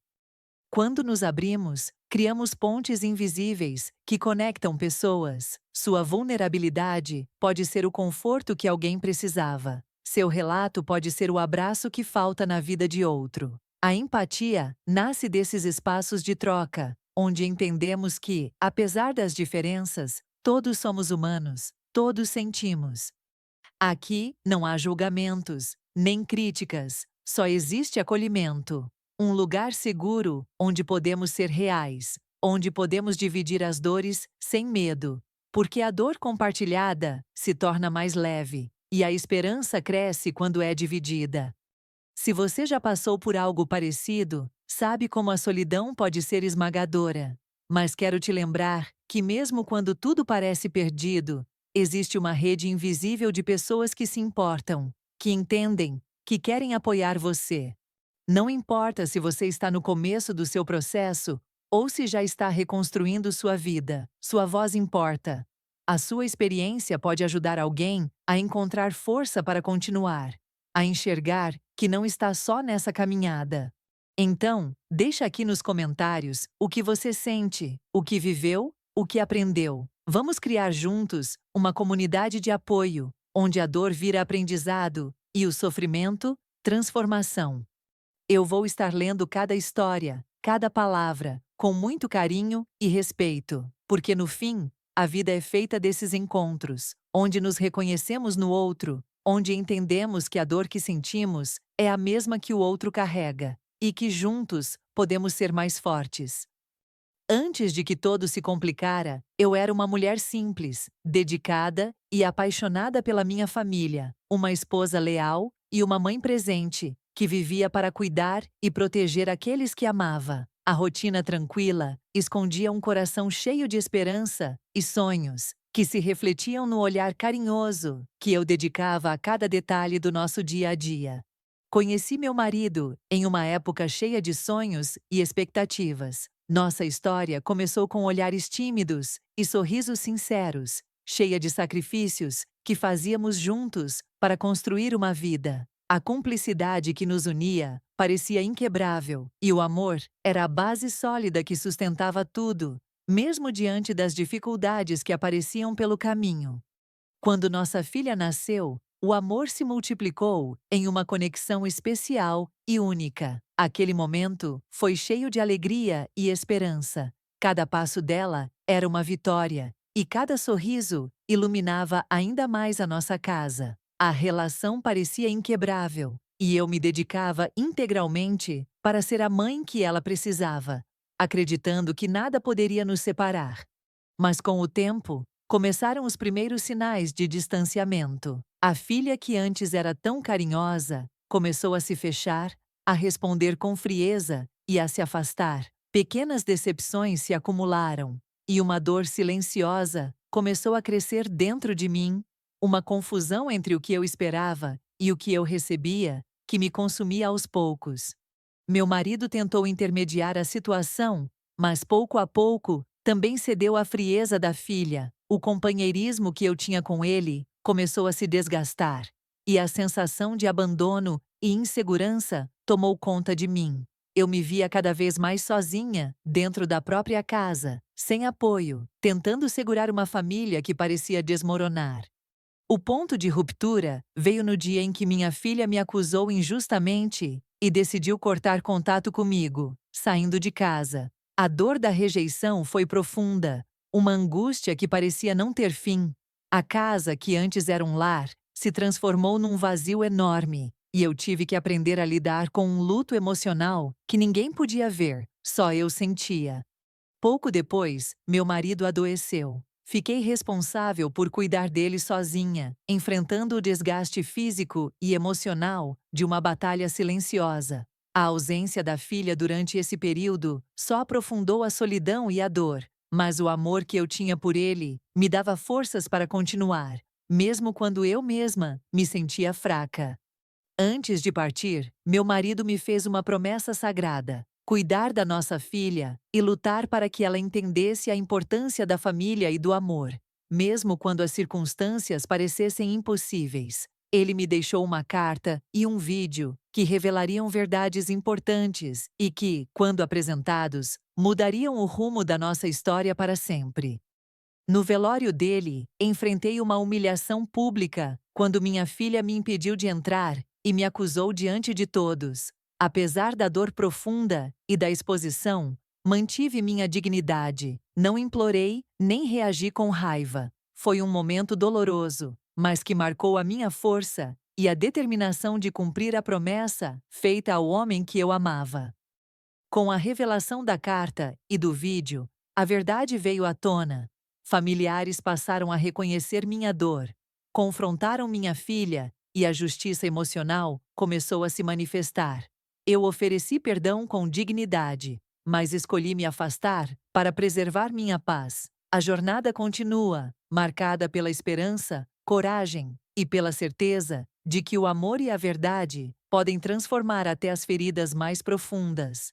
Quando nos abrimos, criamos pontes invisíveis que conectam pessoas. Sua vulnerabilidade pode ser o conforto que alguém precisava. Seu relato pode ser o abraço que falta na vida de outro. A empatia nasce desses espaços de troca, onde entendemos que, apesar das diferenças, todos somos humanos, todos sentimos. Aqui não há julgamentos, nem críticas, só existe acolhimento. Um lugar seguro onde podemos ser reais, onde podemos dividir as dores sem medo, porque a dor compartilhada se torna mais leve e a esperança cresce quando é dividida. Se você já passou por algo parecido, sabe como a solidão pode ser esmagadora. Mas quero te lembrar que, mesmo quando tudo parece perdido, existe uma rede invisível de pessoas que se importam, que entendem, que querem apoiar você. Não importa se você está no começo do seu processo ou se já está reconstruindo sua vida, sua voz importa. A sua experiência pode ajudar alguém a encontrar força para continuar, a enxergar que não está só nessa caminhada. Então, deixa aqui nos comentários o que você sente, o que viveu, o que aprendeu. Vamos criar juntos uma comunidade de apoio, onde a dor vira aprendizado e o sofrimento, transformação. Eu vou estar lendo cada história, cada palavra, com muito carinho e respeito, porque no fim, a vida é feita desses encontros, onde nos reconhecemos no outro, onde entendemos que a dor que sentimos é a mesma que o outro carrega, e que juntos podemos ser mais fortes. Antes de que tudo se complicara, eu era uma mulher simples, dedicada e apaixonada pela minha família, uma esposa leal e uma mãe presente, que vivia para cuidar e proteger aqueles que amava. A rotina tranquila escondia um coração cheio de esperança e sonhos, que se refletiam no olhar carinhoso que eu dedicava a cada detalhe do nosso dia a dia. Conheci meu marido em uma época cheia de sonhos e expectativas. Nossa história começou com olhares tímidos e sorrisos sinceros, cheia de sacrifícios que fazíamos juntos para construir uma vida. A cumplicidade que nos unia parecia inquebrável, e o amor era a base sólida que sustentava tudo, mesmo diante das dificuldades que apareciam pelo caminho. Quando nossa filha nasceu, o amor se multiplicou em uma conexão especial e única. Aquele momento foi cheio de alegria e esperança. Cada passo dela era uma vitória, e cada sorriso iluminava ainda mais a nossa casa. A relação parecia inquebrável, e eu me dedicava integralmente para ser a mãe que ela precisava, acreditando que nada poderia nos separar. Mas com o tempo, começaram os primeiros sinais de distanciamento. A filha que antes era tão carinhosa começou a se fechar, a responder com frieza e a se afastar. Pequenas decepções se acumularam, e uma dor silenciosa começou a crescer dentro de mim, uma confusão entre o que eu esperava e o que eu recebia, que me consumia aos poucos. Meu marido tentou intermediar a situação, mas pouco a pouco também cedeu à frieza da filha. O companheirismo que eu tinha com ele começou a se desgastar, e a sensação de abandono e insegurança tomou conta de mim. Eu me via cada vez mais sozinha, dentro da própria casa, sem apoio, tentando segurar uma família que parecia desmoronar. O ponto de ruptura veio no dia em que minha filha me acusou injustamente e decidiu cortar contato comigo, saindo de casa. A dor da rejeição foi profunda, uma angústia que parecia não ter fim. A casa, que antes era um lar, se transformou num vazio enorme, e eu tive que aprender a lidar com um luto emocional que ninguém podia ver, só eu sentia. Pouco depois, meu marido adoeceu. Fiquei responsável por cuidar dele sozinha, enfrentando o desgaste físico e emocional de uma batalha silenciosa. A ausência da filha durante esse período só aprofundou a solidão e a dor, mas o amor que eu tinha por ele me dava forças para continuar, mesmo quando eu mesma me sentia fraca. Antes de partir, meu marido me fez uma promessa sagrada: cuidar da nossa filha e lutar para que ela entendesse a importância da família e do amor, mesmo quando as circunstâncias parecessem impossíveis. Ele me deixou uma carta e um vídeo que revelariam verdades importantes e que, quando apresentados, mudariam o rumo da nossa história para sempre. No velório dele, enfrentei uma humilhação pública quando minha filha me impediu de entrar e me acusou diante de todos. Apesar da dor profunda e da exposição, mantive minha dignidade, não implorei nem reagi com raiva. Foi um momento doloroso, mas que marcou a minha força e a determinação de cumprir a promessa feita ao homem que eu amava. Com a revelação da carta e do vídeo, a verdade veio à tona. Familiares passaram a reconhecer minha dor, confrontaram minha filha e a justiça emocional começou a se manifestar. Eu ofereci perdão com dignidade, mas escolhi me afastar para preservar minha paz. A jornada continua, marcada pela esperança, coragem e pela certeza de que o amor e a verdade podem transformar até as feridas mais profundas.